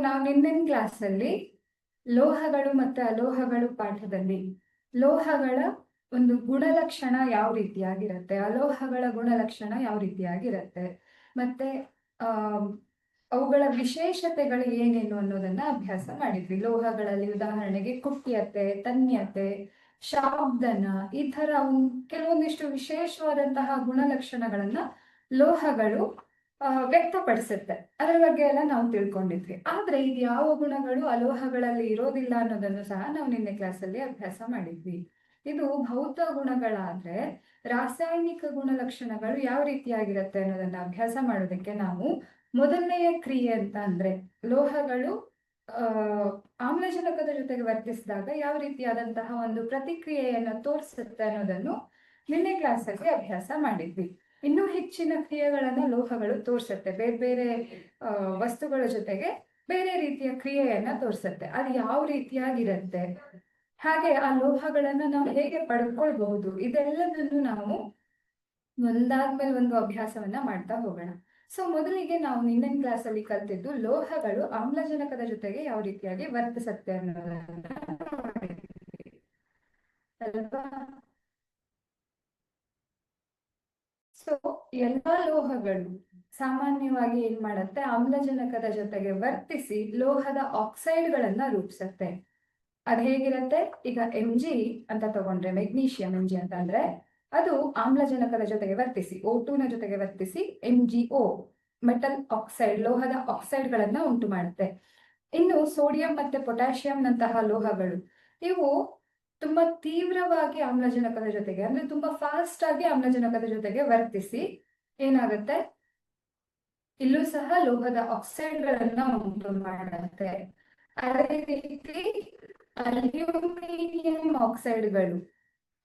ನಾವು ನಿನ್ನಿನ ಕ್ಲಾಸಲ್ಲಿ ಲೋಹಗಳು ಮತ್ತು ಅಲೋಹಗಳು ಪಾಠದಲ್ಲಿ ಲೋಹಗಳ ಒಂದು ಗುಣಲಕ್ಷಣ ಯಾವ ರೀತಿಯಾಗಿರುತ್ತೆ, ಅಲೋಹಗಳ ಗುಣಲಕ್ಷಣ ಯಾವ ರೀತಿಯಾಗಿರುತ್ತೆ, ಮತ್ತೆ ಆ ಅವುಗಳ ವಿಶೇಷತೆಗಳು ಏನೇನು ಅನ್ನೋದನ್ನ ಅಭ್ಯಾಸ ಮಾಡಿದ್ವಿ. ಲೋಹಗಳಲ್ಲಿ ಉದಾಹರಣೆಗೆ ಕುಟ್ಯತೆ, ತನ್ಯತೆ, ಶಾಬ್ದನ, ಈ ತರ ಕೆಲವೊಂದಿಷ್ಟು ವಿಶೇಷವಾದಂತಹ ಗುಣಲಕ್ಷಣಗಳನ್ನ ಲೋಹಗಳು ವ್ಯಕ್ತಪಡಿಸುತ್ತೆ. ಅದರ ಬಗ್ಗೆ ಎಲ್ಲ ನಾವು ತಿಳ್ಕೊಂಡಿದ್ವಿ. ಆದ್ರೆ ಇದು ಯಾವ ಗುಣಗಳು ಅಲೋಹಗಳಲ್ಲಿ ಇರೋದಿಲ್ಲ ಅನ್ನೋದನ್ನು ಸಹ ನಾವು ನಿನ್ನೆ ಕ್ಲಾಸಲ್ಲಿ ಅಭ್ಯಾಸ ಮಾಡಿದ್ವಿ. ಇದು ಭೌತ ಗುಣಗಳಾದ್ರೆ ರಾಸಾಯನಿಕ ಗುಣಲಕ್ಷಣಗಳು ಯಾವ ರೀತಿಯಾಗಿರುತ್ತೆ ಅನ್ನೋದನ್ನ ಅಭ್ಯಾಸ ಮಾಡೋದಕ್ಕೆ ನಾವು ಮೊದಲನೆಯ ಕ್ರಿಯೆ ಅಂತ ಅಂದ್ರೆ ಲೋಹಗಳು ಆಮ್ಲಜನಕದ ಜೊತೆಗೆ ವರ್ತಿಸಿದಾಗ ಯಾವ ರೀತಿಯಾದಂತಹ ಒಂದು ಪ್ರತಿಕ್ರಿಯೆಯನ್ನು ತೋರಿಸುತ್ತೆ ಅನ್ನೋದನ್ನು ನಿನ್ನೆ ಕ್ಲಾಸಲ್ಲಿ ಅಭ್ಯಾಸ ಮಾಡಿದ್ವಿ. ಇನ್ನೂ ಹೆಚ್ಚಿನ ಕ್ರಿಯೆಗಳನ್ನ ಲೋಹಗಳು ತೋರಿಸುತ್ತೆ, ಬೇರೆ ಬೇರೆ ವಸ್ತುಗಳ ಜೊತೆಗೆ ಬೇರೆ ರೀತಿಯ ಕ್ರಿಯೆಯನ್ನ ತೋರಿಸುತ್ತೆ. ಅದು ಯಾವ ರೀತಿಯಾಗಿರುತ್ತೆ, ಹಾಗೆ ಆ ಲೋಹಗಳನ್ನ ನಾವು ಹೇಗೆ ಪಡ್ಕೊಳ್ಬಹುದು, ಇದೆಲ್ಲದನ್ನು ನಾವು ಒಂದಾದ್ಮೇಲೆ ಒಂದು ಅಭ್ಯಾಸವನ್ನ ಮಾಡ್ತಾ ಹೋಗೋಣ. ಮೊದಲಿಗೆ ನಾವು ನಿನ್ನಿನ ಕ್ಲಾಸಲ್ಲಿ ಕಲ್ತಿದ್ದು ಲೋಹಗಳು ಆಮ್ಲಜನಕದ ಜೊತೆಗೆ ಯಾವ ರೀತಿಯಾಗಿ ವರ್ತಿಸುತ್ತೆ ಅನ್ನೋದನ್ನ ಅಲ್ವಾ. ಎಲ್ಲಾ ಲೋಹಗಳು ಸಾಮಾನ್ಯವಾಗಿ ಏನ್ ಮಾಡುತ್ತೆ, ಆಮ್ಲಜನಕದ ಜೊತೆಗೆ ವರ್ತಿಸಿ ಲೋಹದ ಆಕ್ಸೈಡ್ಗಳನ್ನ ರೂಪಿಸುತ್ತೆ. ಅದ್ ಹೇಗಿರುತ್ತೆ, ಈಗ Mg ಅಂತ ತಗೊಂಡ್ರೆ, ಮೆಗ್ನೀಷಿಯಂ Mg ಅಂತ ಅಂದ್ರೆ ಅದು ಆಮ್ಲಜನಕದ ಜೊತೆಗೆ ವರ್ತಿಸಿ O2 ನ ಜೊತೆಗೆ ವರ್ತಿಸಿ MgO ಮೆಟಲ್ ಆಕ್ಸೈಡ್, ಲೋಹದ ಆಕ್ಸೈಡ್ಗಳನ್ನ ಉಂಟು ಮಾಡುತ್ತೆ. ಇನ್ನು ಸೋಡಿಯಂ ಮತ್ತೆ ಪೊಟ್ಯಾಷಿಯಂ ನಂತಹ ಲೋಹಗಳು ಇವು ತುಂಬಾ ತೀವ್ರವಾಗಿ ಆಮ್ಲಜನಕದ ಜೊತೆಗೆ ಅಂದ್ರೆ ತುಂಬಾ ಫಾಸ್ಟ್ ಆಗಿ ಆಮ್ಲಜನಕದ ಜೊತೆಗೆ ವರ್ತಿಸಿ ಏನಾಗುತ್ತೆ, ಇಲ್ಲೂ ಸಹ ಲೋಹದ ಆಕ್ಸೈಡ್ಗಳನ್ನ ಉಂಟು ಮಾಡುತ್ತೆ. ಅದೇ ರೀತಿ ಅಲ್ಯೂಮಿನಿಯಂ ಆಕ್ಸೈಡ್ಗಳು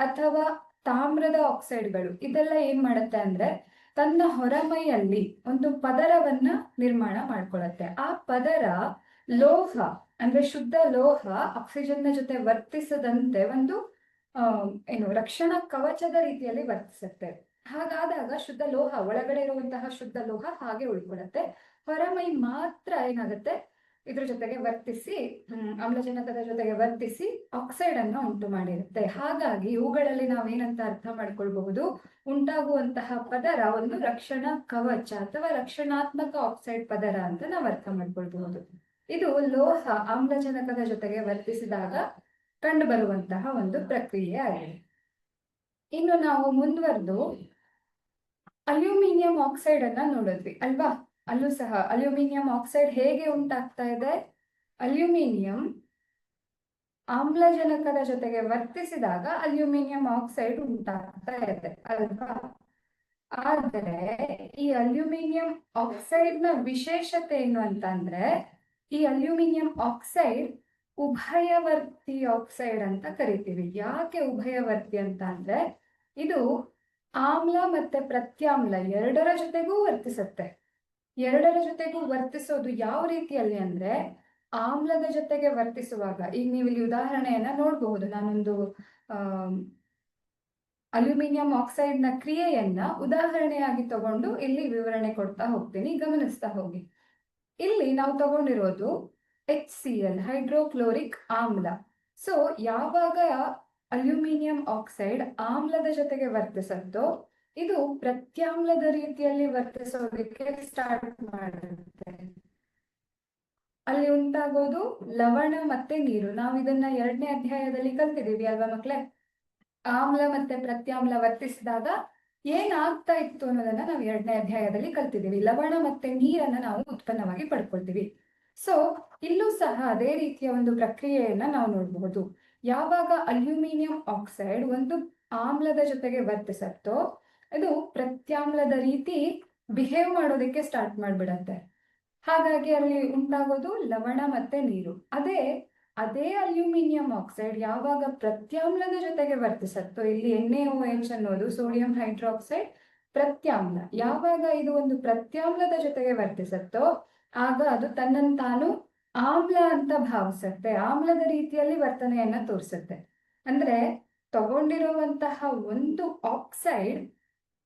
ಅಥವಾ ತಾಮ್ರದ ಆಕ್ಸೈಡ್ಗಳು ಇದೆಲ್ಲ ಏನ್ ಮಾಡುತ್ತೆ ಅಂದ್ರೆ ತನ್ನ ಹೊರಮೈಯಲ್ಲಿ ಒಂದು ಪದರವನ್ನ ನಿರ್ಮಾಣ ಮಾಡ್ಕೊಳ್ಳುತ್ತೆ. ಆ ಪದರ ಲೋಹ ಅಂದ್ರೆ ಶುದ್ಧ ಲೋಹ ಆಕ್ಸಿಜನ್ ನ ಜೊತೆ ವರ್ತಿಸದಂತೆ ಒಂದು ರಕ್ಷಣಾ ಕವಚದ ರೀತಿಯಲ್ಲಿ ವರ್ತಿಸುತ್ತೆ. ಹಾಗಾದಾಗ ಶುದ್ಧ ಲೋಹ, ಒಳಗಡೆ ಇರುವಂತಹ ಶುದ್ಧ ಲೋಹ ಹಾಗೆ ಉಳ್ಕೊಳ್ಳುತ್ತೆ, ಹೊರಮೈ ಮಾತ್ರ ಏನಾಗುತ್ತೆ ಇದ್ರ ಜೊತೆಗೆ ವರ್ತಿಸಿ ಆಮ್ಲಜನಕದ ಜೊತೆಗೆ ವರ್ತಿಸಿ ಆಕ್ಸೈಡ್ ಅನ್ನ ಉಂಟು ಮಾಡಿರುತ್ತೆ. ಹಾಗಾಗಿ ಇವುಗಳಲ್ಲಿ ನಾವೇನಂತ ಅರ್ಥ ಮಾಡ್ಕೊಳ್ಬಹುದು, ಉಂಟಾಗುವಂತಹ ಪದರ ಒಂದು ರಕ್ಷಣಾ ಕವಚ ಅಥವಾ ರಕ್ಷಣಾತ್ಮಕ ಆಕ್ಸೈಡ್ ಪದರ ಅಂತ ನಾವು ಅರ್ಥ ಮಾಡ್ಕೊಳ್ಬಹುದು. ಇದು ಲೋಹ ಆಮ್ಲಜನಕದ ಜೊತೆಗೆ ವರ್ತಿಸಿದಾಗ ಕಂಡು ಬರುವಂತಹ ಒಂದು ಪ್ರಕ್ರಿಯೆ ಆಗಿದೆ. ಇನ್ನು ನಾವು ಮುಂದುವರೆದು ಅಲ್ಯೂಮಿನಿಯಂ ಆಕ್ಸೈಡ್ ಅನ್ನ ನೋಡಿದ್ವಿ ಅಲ್ವಾ. ಅಲ್ಲೂ ಸಹ ಅಲ್ಯೂಮಿನಿಯಂ ಆಕ್ಸೈಡ್ ಹೇಗೆ ಉಂಟಾಗ್ತಾ ಇದೆ, ಅಲ್ಯೂಮಿನಿಯಂ ಆಮ್ಲಜನಕದ ಜೊತೆಗೆ ವರ್ತಿಸಿದಾಗ ಅಲ್ಯೂಮಿನಿಯಂ ಆಕ್ಸೈಡ್ ಉಂಟಾಗ್ತಾ ಇದೆ ಅಲ್ವಾ. ಆದರೆ ಈ ಅಲ್ಯೂಮಿನಿಯಂ ಆಕ್ಸೈಡ್ ನ ವಿಶೇಷತೆ ಏನು ಅಂತ ಅಂದ್ರೆ, ಈ ಅಲ್ಯೂಮಿನಿಯಂ ಆಕ್ಸೈಡ್ ಉಭಯವರ್ತಿ ಆಕ್ಸೈಡ್ ಅಂತ ಕರಿತೀವಿ. ಯಾಕೆ ಉಭಯವರ್ತಿ ಅಂತ ಅಂದ್ರೆ ಇದು ಆಮ್ಲ ಮತ್ತೆ ಪ್ರತ್ಯಾಮ್ಲ ಎರಡರ ಜೊತೆಗೂ ವರ್ತಿಸುತ್ತೆ. ಎರಡರ ಜೊತೆಗೂ ವರ್ತಿಸೋದು ಯಾವ ರೀತಿಯಲ್ಲಿ ಅಂದ್ರೆ, ಆಮ್ಲದ ಜೊತೆಗೆ ವರ್ತಿಸುವಾಗ ಈಗ ನೀವು ಇಲ್ಲಿ ಉದಾಹರಣೆಯನ್ನ ನೋಡಬಹುದು. ನಾನೊಂದು ಅಲ್ಯೂಮಿನಿಯಂ ಆಕ್ಸೈಡ್ ನ ಕ್ರಿಯೆಯನ್ನ ಉದಾಹರಣೆಯಾಗಿ ತಗೊಂಡು ಇಲ್ಲಿ ವಿವರಣೆ ಕೊಡ್ತಾ ಹೋಗ್ತೀನಿ, ಗಮನಿಸ್ತಾ ಹೋಗಿ. ಇಲ್ಲಿ ನಾವು ತಗೊಂಡಿರೋದು HCl ಹೈಡ್ರೋಕ್ಲೋರಿಕ್ ಆಮ್ಲ. ಯಾವಾಗ ಅಲ್ಯೂಮಿನಿಯಂ ಆಕ್ಸೈಡ್ ಆಮ್ಲದ ಜೊತೆಗೆ ವರ್ತಿಸುತ್ತೋ ಇದು ಪ್ರತ್ಯಾಮ್ಲದ ರೀತಿಯಲ್ಲಿ ವರ್ತಿಸೋದಕ್ಕೆ ಸ್ಟಾರ್ಟ್ ಮಾಡುತ್ತೆ. ಅಲ್ಲಿ ಉಂಟಾಗೋದು ಲವಣ ಮತ್ತೆ ನೀರು. ನಾವು ಇದನ್ನ 2ನೇ ಅಧ್ಯಾಯದಲ್ಲಿ ಕಲ್ತಿದೀವಿ ಅಲ್ವಾ ಮಕ್ಳೇ. ಆಮ್ಲ ಮತ್ತೆ ಪ್ರತ್ಯಾಮ್ಲ ವರ್ತಿಸಿದಾಗ ಏನಾಗ್ತಾ ಇತ್ತು ಅನ್ನೋದನ್ನ ನಾವು 2ನೇ ಅಧ್ಯಾಯದಲ್ಲಿ ಕಲ್ತಿದೀವಿ. ಲವಣ ಮತ್ತೆ ನೀರನ್ನ ನಾವು ಉತ್ಪನ್ನವಾಗಿ ಪಡ್ಕೊಳ್ತೀವಿ. ಇಲ್ಲೂ ಸಹ ಅದೇ ರೀತಿಯ ಒಂದು ಪ್ರಕ್ರಿಯೆಯನ್ನ ನಾವು ನೋಡಬಹುದು. ಯಾವಾಗ ಅಲ್ಯೂಮಿನಿಯಂ ಆಕ್ಸೈಡ್ ಒಂದು ಆಮ್ಲದ ಜೊತೆಗೆ ವರ್ತಿಸತ್ತೋ ಇದು ಪ್ರತ್ಯಾಮ್ಲದ ರೀತಿ ಬಿಹೇವ್ ಮಾಡೋದಕ್ಕೆ ಸ್ಟಾರ್ಟ್ ಮಾಡ್ಬಿಡತ್ತೆ. ಹಾಗಾಗಿ ಅಲ್ಲಿ ಉಂಟಾಗೋದು ಲವಣ ಮತ್ತೆ ನೀರು. ಅದೇ ಅಲ್ಯೂಮಿನಿಯಂ ಆಕ್ಸೈಡ್ ಯಾವಾಗ ಪ್ರತ್ಯಾಮ್ಲದ ಜೊತೆಗೆ ವರ್ತಿಸತ್ತೋ, ಇಲ್ಲಿ NaOH ಅನ್ನೋದು ಸೋಡಿಯಂ ಹೈಡ್ರಾಕ್ಸೈಡ್ ಪ್ರತ್ಯಾಮ್ಲ. ಯಾವಾಗ ಇದು ಒಂದು ಪ್ರತ್ಯಾಮ್ಲದ ಜೊತೆಗೆ ವರ್ತಿಸತ್ತೋ ಆಗ ಅದು ತನ್ನನ್ನು ತಾನು ಆಮ್ಲ ಅಂತ ಭಾವಿಸುತ್ತೆ, ಆಮ್ಲದ ರೀತಿಯಲ್ಲಿ ವರ್ತನೆಯನ್ನ ತೋರಿಸುತ್ತೆ. ಅಂದ್ರೆ ತಗೊಂಡಿರುವಂತಹ ಒಂದು ಆಕ್ಸೈಡ್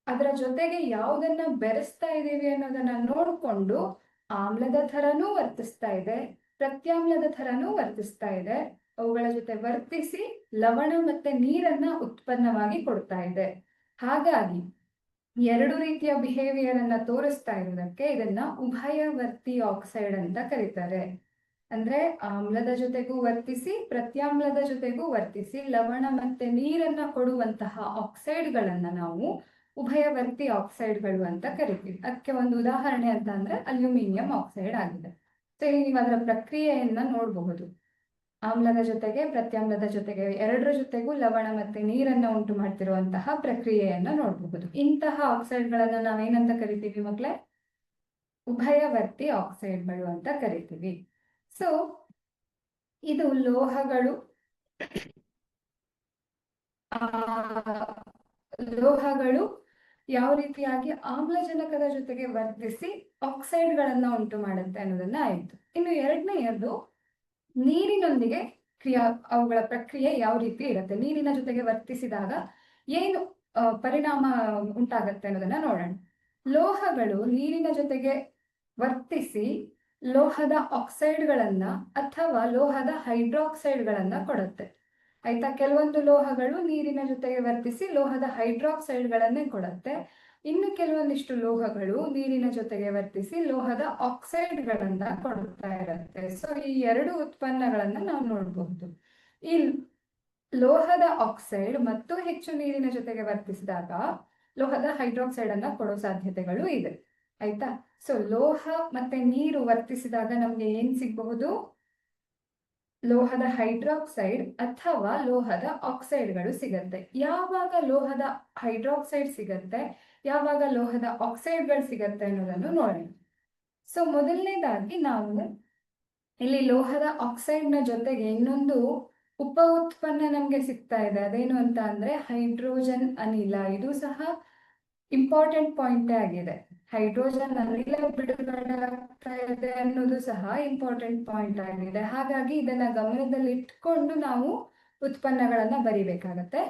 ಅದರ ಜೊತೆಗೆ ಯಾವುದನ್ನ ಬೆರೆಸ್ತಾ ಇದ್ದೀವಿ ಅನ್ನೋದನ್ನ ನೋಡಿಕೊಂಡು ಆಮ್ಲದ ಥರನೂ ವರ್ತಿಸ್ತಾ ಇದೆ, ಪ್ರತ್ಯಾಮ್ಲದ ಥರನೂ ವರ್ತಿಸ್ತಾ ಇದೆ. ಅವುಗಳ ಜೊತೆ ವರ್ತಿಸಿ ಲವಣ ಮತ್ತೆ ನೀರನ್ನ ಉತ್ಪನ್ನವಾಗಿ ಕೊಡ್ತಾ ಇದೆ. ಹಾಗಾಗಿ ಎರಡು ರೀತಿಯ ಬಿಹೇವಿಯರ್ ಅನ್ನ ತೋರಿಸ್ತಾ ಇರೋದಕ್ಕೆ ಇದನ್ನ ಉಭಯವರ್ತಿ ಆಕ್ಸೈಡ್ ಅಂತ ಕರೀತಾರೆ. ಅಂದ್ರೆ ಆಮ್ಲದ ಜೊತೆಗೂ ವರ್ತಿಸಿ ಪ್ರತ್ಯಾಮ್ಲದ ಜೊತೆಗೂ ವರ್ತಿಸಿ ಲವಣ ಮತ್ತೆ ನೀರನ್ನ ಕೊಡುವಂತಹ ಆಕ್ಸೈಡ್ಗಳನ್ನ ನಾವು ಉಭಯವರ್ತಿ ಆಕ್ಸೈಡ್ಗಳು ಅಂತ ಕರಿತೀವಿ. ಅದಕ್ಕೆ ಒಂದು ಉದಾಹರಣೆ ಅಂತ ಅಂದ್ರೆ ಅಲ್ಯೂಮಿನಿಯಂ ಆಕ್ಸೈಡ್ ಆಗಿದೆ. ಸೊ ಇಲ್ಲಿ ನೀವು ಅದರ ಪ್ರಕ್ರಿಯೆಯನ್ನ ನೋಡಬಹುದು. ಆಮ್ಲದ ಜೊತೆಗೆ ಪ್ರತ್ಯಾಮ್ಲದ ಜೊತೆಗೆ ಎರಡರ ಜೊತೆಗೂ ಲವಣ ಮತ್ತೆ ನೀರನ್ನ ಉಂಟು ಮಾಡ್ತಿರುವಂತಹ ಪ್ರಕ್ರಿಯೆಯನ್ನ ನೋಡಬಹುದು. ಇಂತಹ ಆಕ್ಸೈಡ್ಗಳನ್ನ ನಾವೇನಂತ ಕರಿತೀವಿ ಮಕ್ಕಳೇ? ಉಭಯವರ್ತಿ ಆಕ್ಸೈಡ್ಗಳು ಅಂತ ಕರಿತೀವಿ. ಸೊ ಇದು ಲೋಹಗಳು ಯಾವ ರೀತಿಯಾಗಿ ಆಮ್ಲಜನಕದ ಜೊತೆಗೆ ವರ್ತಿಸಿ ಆಕ್ಸೈಡ್ಗಳನ್ನ ಉಂಟು ಮಾಡುತ್ತೆ ಅನ್ನೋದನ್ನ ಆಯ್ತು. ಇನ್ನು ಎರಡನೆಯದು ನೀರಿನೊಂದಿಗೆ ಅವುಗಳ ಪ್ರಕ್ರಿಯೆ ಯಾವ ರೀತಿ ಇರುತ್ತೆ, ನೀರಿನ ಜೊತೆಗೆ ವರ್ತಿಸಿದಾಗ ಏನು ಪರಿಣಾಮ ಉಂಟಾಗತ್ತೆ ಅನ್ನೋದನ್ನ ನೋಡೋಣ. ಲೋಹಗಳು ನೀರಿನ ಜೊತೆಗೆ ವರ್ತಿಸಿ ಲೋಹದ ಆಕ್ಸೈಡ್ಗಳನ್ನ ಅಥವಾ ಲೋಹದ ಹೈಡ್ರಾಕ್ಸೈಡ್ಗಳನ್ನ ಕೊಡುತ್ತೆ. ಆಯ್ತಾ? ಕೆಲವೊಂದು ಲೋಹಗಳು ನೀರಿನ ಜೊತೆಗೆ ವರ್ತಿಸಿ ಲೋಹದ ಹೈಡ್ರಾಕ್ಸೈಡ್ಗಳನ್ನೇ ಕೊಡುತ್ತೆ. ಇನ್ನು ಕೆಲವೊಂದಿಷ್ಟು ಲೋಹಗಳು ನೀರಿನ ಜೊತೆಗೆ ವರ್ತಿಸಿ ಲೋಹದ ಆಕ್ಸೈಡ್ಗಳನ್ನ ಕೊಡ್ತಾ ಇರುತ್ತೆ. ಸೊ ಈ ಎರಡು ಉತ್ಪನ್ನಗಳನ್ನ ನಾವು ನೋಡಬಹುದು. ಈ ಲೋಹದ ಆಕ್ಸೈಡ್ ಮತ್ತು ಹೆಚ್ಚು ನೀರಿನ ಜೊತೆಗೆ ವರ್ತಿಸಿದಾಗ ಲೋಹದ ಹೈಡ್ರಾಕ್ಸೈಡ್ ಅನ್ನ ಕೊಡೋ ಸಾಧ್ಯತೆಗಳು ಇದೆ. ಆಯ್ತಾ? ಸೊ ಲೋಹ ಮತ್ತೆ ನೀರು ವರ್ತಿಸಿದಾಗ ನಮ್ಗೆ ಏನ್ ಸಿಗಬಹುದು? ಲೋಹದ ಹೈಡ್ರಾಕ್ಸೈಡ್ ಅಥವಾ ಲೋಹದ ಆಕ್ಸೈಡ್ಗಳು ಸಿಗತ್ತೆ. ಯಾವಾಗ ಲೋಹದ ಹೈಡ್ರಾಕ್ಸೈಡ್ ಸಿಗತ್ತೆ, ಯಾವಾಗ ಲೋಹದ ಆಕ್ಸೈಡ್ಗಳು ಸಿಗತ್ತೆ ಅನ್ನೋದನ್ನು ನೋಡೋಣ. ಸೊ ಮೊದಲನೇದಾಗಿ ನಾವು ಇಲ್ಲಿ ಲೋಹದ ಆಕ್ಸೈಡ್ ನ ಜೊತೆಗೆ ಇನ್ನೊಂದು ಉಪ ಉತ್ಪನ್ನ ನಮ್ಗೆ ಸಿಗ್ತಾ ಇದೆ. ಅದೇನು ಅಂತ ಅಂದ್ರೆ ಹೈಡ್ರೋಜನ್ ಅನಿಲ. ಇದು ಸಹ ಇಂಪಾರ್ಟೆಂಟ್ ಪಾಯಿಂಟ್ ಆಗಿದೆ. ಹೈಡ್ರೋಜನ್ ಅನಿಲ ಬಿಡುಗಡೆ ಆಗ್ತಾ ಇದೆ ಅನ್ನೋದು ಸಹ ಇಂಪಾರ್ಟೆಂಟ್ ಪಾಯಿಂಟ್ ಆಗಿದೆ. ಹಾಗಾಗಿ ಇದನ್ನ ಗಮನದಲ್ಲಿ ಇಟ್ಕೊಂಡು ನಾವು ಉತ್ಪನ್ನಗಳನ್ನ ಬರಿಬೇಕಾಗತ್ತೆ.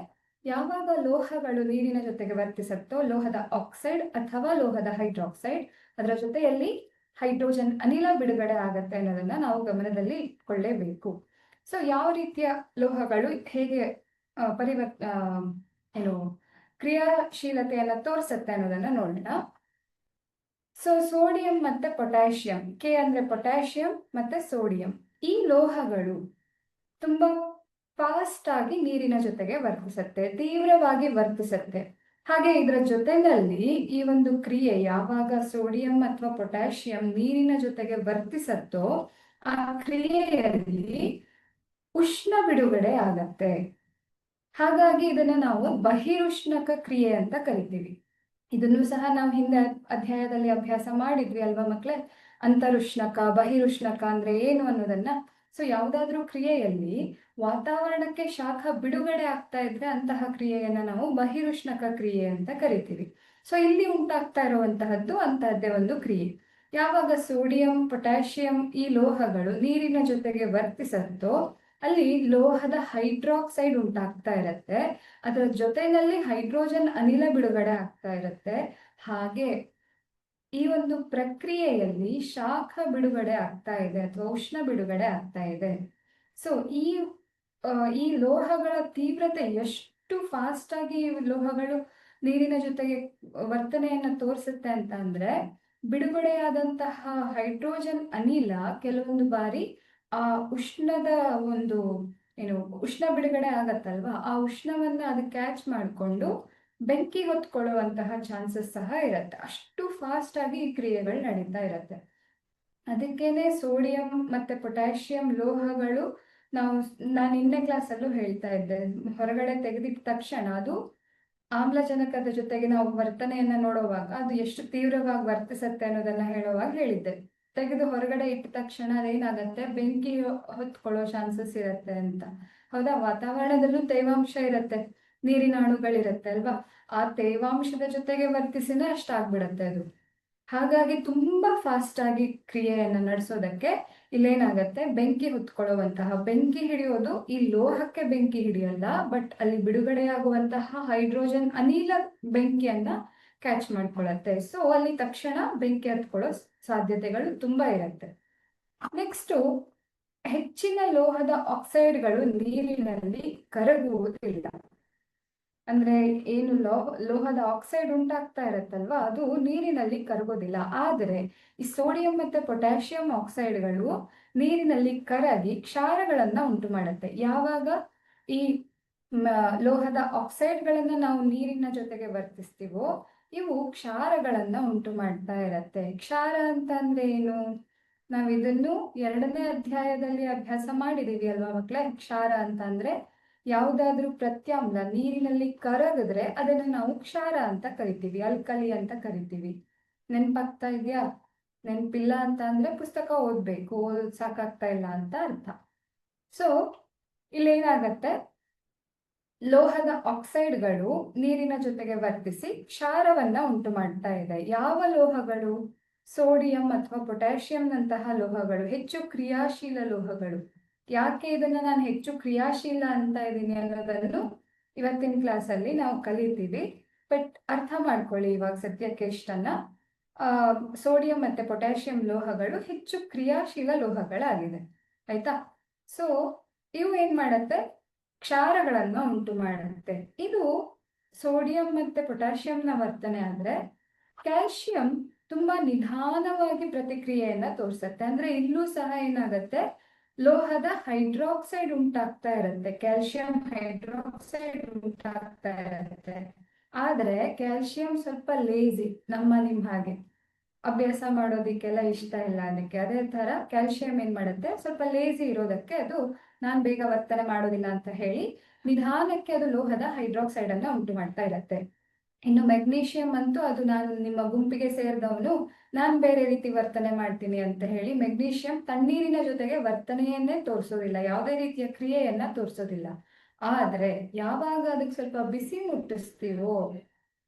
ಯಾವಾಗ ಲೋಹಗಳು ನೀರಿನ ಜೊತೆಗೆ ವರ್ತಿಸುತ್ತೋ ಲೋಹದ ಆಕ್ಸೈಡ್ ಅಥವಾ ಲೋಹದ ಹೈಡ್ರಾಕ್ಸೈಡ್, ಅದರ ಜೊತೆಯಲ್ಲಿ ಹೈಡ್ರೋಜನ್ ಅನಿಲ ಬಿಡುಗಡೆ ಆಗತ್ತೆ ಅನ್ನೋದನ್ನ ನಾವು ಗಮನದಲ್ಲಿ ಇಟ್ಕೊಳ್ಳೇಬೇಕು. ಸೊ ಯಾವ ರೀತಿಯ ಲೋಹಗಳು ಹೇಗೆ ಕ್ರಿಯಾಶೀಲತೆಯನ್ನ ತೋರಿಸುತ್ತೆ ಅನ್ನೋದನ್ನ ನೋಡೋಣ. ಸೊ ಸೋಡಿಯಂ ಮತ್ತೆ ಪೊಟ್ಯಾಷಿಯಂ, ಕೆ ಅಂದ್ರೆ ಪೊಟ್ಯಾಷಿಯಂ ಮತ್ತೆ ಸೋಡಿಯಂ, ಈ ಲೋಹಗಳು ತುಂಬಾ ಫಾಸ್ಟ್ ಆಗಿ ನೀರಿನ ಜೊತೆಗೆ ವರ್ತಿಸುತ್ತೆ, ತೀವ್ರವಾಗಿ ವರ್ತಿಸುತ್ತೆ. ಹಾಗೆ ಇದರ ಜೊತೆಯಲ್ಲಿ ಈ ಒಂದು ಕ್ರಿಯೆ ಯಾವಾಗ ಸೋಡಿಯಂ ಅಥವಾ ಪೊಟ್ಯಾಷಿಯಂ ನೀರಿನ ಜೊತೆಗೆ ವರ್ತಿಸತ್ತೋ ಆ ಕ್ರಿಯೆಯಲ್ಲಿ ಉಷ್ಣ ಬಿಡುಗಡೆ ಆಗತ್ತೆ. ಹಾಗಾಗಿ ಇದನ್ನ ನಾವು ಬಹಿರುಷ್ಣಕ ಕ್ರಿಯೆ ಅಂತ ಕರಿತೀವಿ. ಇದನ್ನು ಸಹ ನಾವು ಹಿಂದೆ ಅಧ್ಯಾಯದಲ್ಲಿ ಅಭ್ಯಾಸ ಮಾಡಿದ್ವಿ ಅಲ್ವಾ ಮಕ್ಕಳೇ? ಅಂತರುಷ್ಣಕ ಬಹಿರುಷ್ಣಕ ಅಂದ್ರೆ ಏನು ಅನ್ನೋದನ್ನ. ಸೊ ಯಾವುದಾದ್ರೂ ಕ್ರಿಯೆಯಲ್ಲಿ ವಾತಾವರಣಕ್ಕೆ ಶಾಖ ಬಿಡುಗಡೆ ಆಗ್ತಾ ಇದ್ರೆ ಅಂತಹ ಕ್ರಿಯೆಯನ್ನ ನಾವು ಬಹಿರುಷ್ಣಕ ಕ್ರಿಯೆ ಅಂತ ಕರಿತೀವಿ. ಸೊ ಇಲ್ಲಿ ಉಂಟಾಗ್ತಾ ಇರುವಂತಹದ್ದು ಅಂತಹದ್ದೇ ಒಂದು ಕ್ರಿಯೆ. ಯಾವಾಗ ಸೋಡಿಯಂ ಪೊಟ್ಯಾಷಿಯಂ ಈ ಲೋಹಗಳು ನೀರಿನ ಜೊತೆಗೆ ವರ್ತಿಸುತ್ತೋ ಅಲ್ಲಿ ಲೋಹದ ಹೈಡ್ರಾಕ್ಸೈಡ್ ಉಂಟಾಗ್ತಾ ಇರತ್ತೆ, ಅದರ ಜೊತೆಯಲ್ಲಿ ಹೈಡ್ರೋಜನ್ ಅನಿಲ ಬಿಡುಗಡೆ ಆಗ್ತಾ ಇರತ್ತೆ. ಹಾಗೆ ಈ ಒಂದು ಪ್ರಕ್ರಿಯೆಯಲ್ಲಿ ಶಾಖ ಬಿಡುಗಡೆ ಆಗ್ತಾ ಇದೆ ಅಥವಾ ಉಷ್ಣ ಬಿಡುಗಡೆ ಆಗ್ತಾ ಇದೆ. ಸೊ ಈ ಲೋಹಗಳ ತೀವ್ರತೆ ಎಷ್ಟು ಫಾಸ್ಟ್ ಆಗಿ ಲೋಹಗಳು ನೀರಿನ ಜೊತೆಗೆ ವರ್ತನೆಯನ್ನ ತೋರಿಸುತ್ತೆ ಅಂತ ಅಂದ್ರೆ ಬಿಡುಗಡೆಯಾದಂತಹ ಹೈಡ್ರೋಜನ್ ಅನಿಲ ಕೆಲವೊಂದು ಬಾರಿ ಆ ಉಷ್ಣದ ಒಂದು ಉಷ್ಣ ಬಿಡುಗಡೆ ಆಗತ್ತಲ್ವಾ, ಆ ಉಷ್ಣವನ್ನ ಅದು ಕ್ಯಾಚ್ ಮಾಡಿಕೊಂಡು ಬೆಂಕಿ ಹೊತ್ಕೊಳ್ಳುವಂತಹ ಚಾನ್ಸಸ್ ಸಹ ಇರುತ್ತೆ. ಅಷ್ಟು ಫಾಸ್ಟ್ ಆಗಿ ಈ ಕ್ರಿಯೆಗಳು ನಡೀತಾ ಇರತ್ತೆ. ಅದಕ್ಕೇನೆ ಸೋಡಿಯಂ ಮತ್ತೆ ಪೊಟ್ಯಾಷಿಯಂ ಲೋಹಗಳು ನಾನು ಹಿಂದೆ ಕ್ಲಾಸಲ್ಲೂ ಹೇಳ್ತಾ ಇದ್ದೆ, ಹೊರಗಡೆ ತೆಗೆದಿಟ್ಟ ತಕ್ಷಣ ಅದು ಆಮ್ಲಜನಕದ ಜೊತೆಗೆ ನಾವು ವರ್ತನೆಯನ್ನ ನೋಡುವಾಗ ಅದು ಎಷ್ಟು ತೀವ್ರವಾಗಿ ವರ್ತಿಸತ್ತೆ ಅನ್ನೋದನ್ನ ಹೇಳುವಾಗ ಹೇಳಿದ್ದೆ. ತೆಗೆದು ಹೊರಗಡೆ ಇಟ್ಟ ತಕ್ಷಣ ಅದೇನಾಗತ್ತೆ, ಬೆಂಕಿ ಹೊತ್ಕೊಳ್ಳೋ ಚಾನ್ಸಸ್ ಇರತ್ತೆ ಅಂತ. ಹೌದಾ? ವಾತಾವರಣದಲ್ಲೂ ತೇವಾಂಶ ಇರತ್ತೆ, ನೀರಿನ ಅಣುಗಳಿರತ್ತೆ ಅಲ್ವಾ, ಆ ತೇವಾಂಶದ ಜೊತೆಗೆ ವರ್ತಿಸಿನೇ ಅಷ್ಟಾಗ್ಬಿಡತ್ತೆ ಅದು. ಹಾಗಾಗಿ ತುಂಬಾ ಫಾಸ್ಟ್ ಆಗಿ ಕ್ರಿಯೆಯನ್ನ ನಡೆಸೋದಕ್ಕೆ ಇಲ್ಲೇನಾಗತ್ತೆ, ಬೆಂಕಿ ಹೊತ್ಕೊಳ್ಳುವಂತಹ, ಬೆಂಕಿ ಹಿಡಿಯೋದು ಈ ಲೋಹಕ್ಕೆ ಬೆಂಕಿ ಹಿಡಿಯಲ್ಲ, ಬಟ್ ಅಲ್ಲಿ ಬಿಡುಗಡೆಯಾಗುವಂತಹ ಹೈಡ್ರೋಜನ್ ಅನಿಲ ಬೆಂಕಿಯನ್ನ ಕ್ಯಾಚ್ ಮಾಡ್ಕೊಳ್ಳುತ್ತೆ. ಸೊ ಅಲ್ಲಿ ತಕ್ಷಣ ಬೆಂಕಿ ಹತ್ಕೊಳ್ಳೋ ಸಾಧ್ಯತೆಗಳು ತುಂಬಾ ಇರುತ್ತೆ. ನೆಕ್ಸ್ಟ್, ಹೆಚ್ಚಿನ ಲೋಹದ ಆಕ್ಸೈಡ್ಗಳು ನೀರಿನಲ್ಲಿ ಕರಗುವುದಿಲ್ಲ. ಅಂದ್ರೆ ಏನು ಲೋಹದ ಆಕ್ಸೈಡ್ ಉಂಟಾಗ್ತಾ ಇರತ್ತಲ್ವಾ, ಅದು ನೀರಿನಲ್ಲಿ ಕರಗೋದಿಲ್ಲ. ಆದರೆ ಈ ಸೋಡಿಯಂ ಮತ್ತೆ ಪೊಟ್ಯಾಷಿಯಂ ಆಕ್ಸೈಡ್ಗಳು ನೀರಿನಲ್ಲಿ ಕರಗಿ ಕ್ಷಾರಗಳನ್ನ ಉಂಟು ಮಾಡುತ್ತೆ. ಯಾವಾಗ ಈ ಲೋಹದ ಆಕ್ಸೈಡ್ಗಳನ್ನ ನಾವು ನೀರಿನ ಜೊತೆಗೆ ವರ್ತಿಸ್ತೀವೋ ಇವು ಕ್ಷಾರಗಳನ್ನ ಉಂಟು ಮಾಡ್ತಾ ಇರತ್ತೆ. ಕ್ಷಾರ ಅಂತ ಅಂದ್ರೆ ಏನು? ನಾವು ಇದನ್ನು 2ನೇ ಅಧ್ಯಾಯದಲ್ಲಿ ಅಭ್ಯಾಸ ಮಾಡಿದೀವಿ ಅಲ್ವಾ ಮಕ್ಕಳೇ. ಕ್ಷಾರ ಅಂತ ಅಂದ್ರೆ ಯಾವುದಾದ್ರೂ ಪ್ರತ್ಯಾಮ್ಲ ನೀರಿನಲ್ಲಿ ಕರಗಿದ್ರೆ ಅದನ್ನ ನಾವು ಕ್ಷಾರ ಅಂತ ಕರಿತೀವಿ, ಅಲ್ಕಲಿ ಅಂತ ಕರಿತೀವಿ. ನೆನ್ಪಾಗ್ತಾ ಇದೆಯಾ? ನೆನ್ಪಿಲ್ಲ ಅಂತ ಅಂದ್ರೆ ಪುಸ್ತಕ ಓದ್ಬೇಕು, ಓದೋದ್ ಸಾಕಾಗ್ತಾ ಇಲ್ಲ ಅಂತ ಅರ್ಥ. ಸೊ ಇಲ್ಲೇನಾಗತ್ತೆ, ಲೋಹದ ಆಕ್ಸೈಡ್ಗಳು ನೀರಿನ ಜೊತೆಗೆ ವರ್ತಿಸಿ ಕ್ಷಾರವನ್ನ ಉಂಟು ಮಾಡ್ತಾ ಇದೆ. ಯಾವ ಲೋಹಗಳು? ಸೋಡಿಯಂ ಅಥವಾ ಪೊಟ್ಯಾಷಿಯಂನಂತಹ ಲೋಹಗಳು ಹೆಚ್ಚು ಕ್ರಿಯಾಶೀಲ ಲೋಹಗಳು. ಯಾಕೆ ಇದನ್ನ ನಾನು ಹೆಚ್ಚು ಕ್ರಿಯಾಶೀಲ ಅಂತ ಇದ್ದೀನಿ ಅನ್ನೋದನ್ನು ಇವತ್ತಿನ ಕ್ಲಾಸಲ್ಲಿ ನಾವು ಕಲಿತೀವಿ. ಬಟ್ ಅರ್ಥ ಮಾಡ್ಕೊಳ್ಳಿ ಇವಾಗ ಸದ್ಯಕ್ಕೆ ಇಷ್ಟನ್ನ. ಸೋಡಿಯಂ ಮತ್ತೆ ಪೊಟ್ಯಾಷಿಯಂ ಲೋಹಗಳು ಹೆಚ್ಚು ಕ್ರಿಯಾಶೀಲ ಲೋಹಗಳಾಗಿದೆ, ಆಯ್ತಾ? ಸೊ ಇವು ಏನ್ ಮಾಡತ್ತೆ, ಕ್ಷಾರಗಳನ್ನ ಉಂಟು ಮಾಡುತ್ತೆ. ಇದು ಸೋಡಿಯಂ ಮತ್ತೆ ಪೊಟ್ಯಾಷಿಯಂನ ವರ್ತನೆ. ಆದ್ರೆ ಕ್ಯಾಲ್ಸಿಯಂ ತುಂಬಾ ನಿಧಾನವಾಗಿ ಪ್ರತಿಕ್ರಿಯೆಯನ್ನ ತೋರಿಸುತ್ತೆ. ಅಂದ್ರೆ ಇಲ್ಲೂ ಸಹ ಏನಾಗತ್ತೆ, ಲೋಹದ ಹೈಡ್ರಾಕ್ಸೈಡ್ ಉಂಟಾಗ್ತಾ ಇರುತ್ತೆ, ಕ್ಯಾಲ್ಸಿಯಂ ಹೈಡ್ರಾಕ್ಸೈಡ್ ಉಂಟಾಗ್ತಾ ಇರುತ್ತೆ. ಆದ್ರೆ ಕ್ಯಾಲ್ಸಿಯಂ ಸ್ವಲ್ಪ ಲೇಜಿ, ನಿಮ್ ಹಾಗೆ ಅಭ್ಯಾಸ ಮಾಡೋದಿಕ್ಕೆಲ್ಲ ಇಷ್ಟ ಇಲ್ಲ ಅದಕ್ಕೆ. ಅದೇ ತರ ಕ್ಯಾಲ್ಸಿಯಂ ಏನ್ ಮಾಡುತ್ತೆ, ಸ್ವಲ್ಪ ಲೇಜಿ ಇರೋದಕ್ಕೆ ಅದು ನಾನ್ ಬೇಗ ವರ್ತನೆ ಮಾಡೋದಿಲ್ಲ ಅಂತ ಹೇಳಿ ನಿಧಾನಕ್ಕೆ ಅದು ಲೋಹದ ಹೈಡ್ರಾಕ್ಸೈಡ್ ಅನ್ನ ಉಂಟು ಮಾಡ್ತಾ ಇರತ್ತೆ. ಇನ್ನು ಮೆಗ್ನೀಷಿಯಂ ಅಂತೂ ಅದು ನಾನು ನಿಮ್ಮ ಗುಂಪಿಗೆ ಸೇರಿದವನು, ನಾನು ಬೇರೆ ರೀತಿ ವರ್ತನೆ ಮಾಡ್ತೀನಿ ಅಂತ ಹೇಳಿ ಮೆಗ್ನೀಷಿಯಂ ತಣ್ಣೀರಿನ ಜೊತೆಗೆ ವರ್ತನೆಯನ್ನೇ ತೋರಿಸೋದಿಲ್ಲ, ಯಾವುದೇ ರೀತಿಯ ಕ್ರಿಯೆಯನ್ನ ತೋರಿಸೋದಿಲ್ಲ. ಆದ್ರೆ ಯಾವಾಗ ಅದಕ್ಕೆ ಸ್ವಲ್ಪ ಬಿಸಿ ಮುಟ್ಟಿಸ್ತೀವೋ,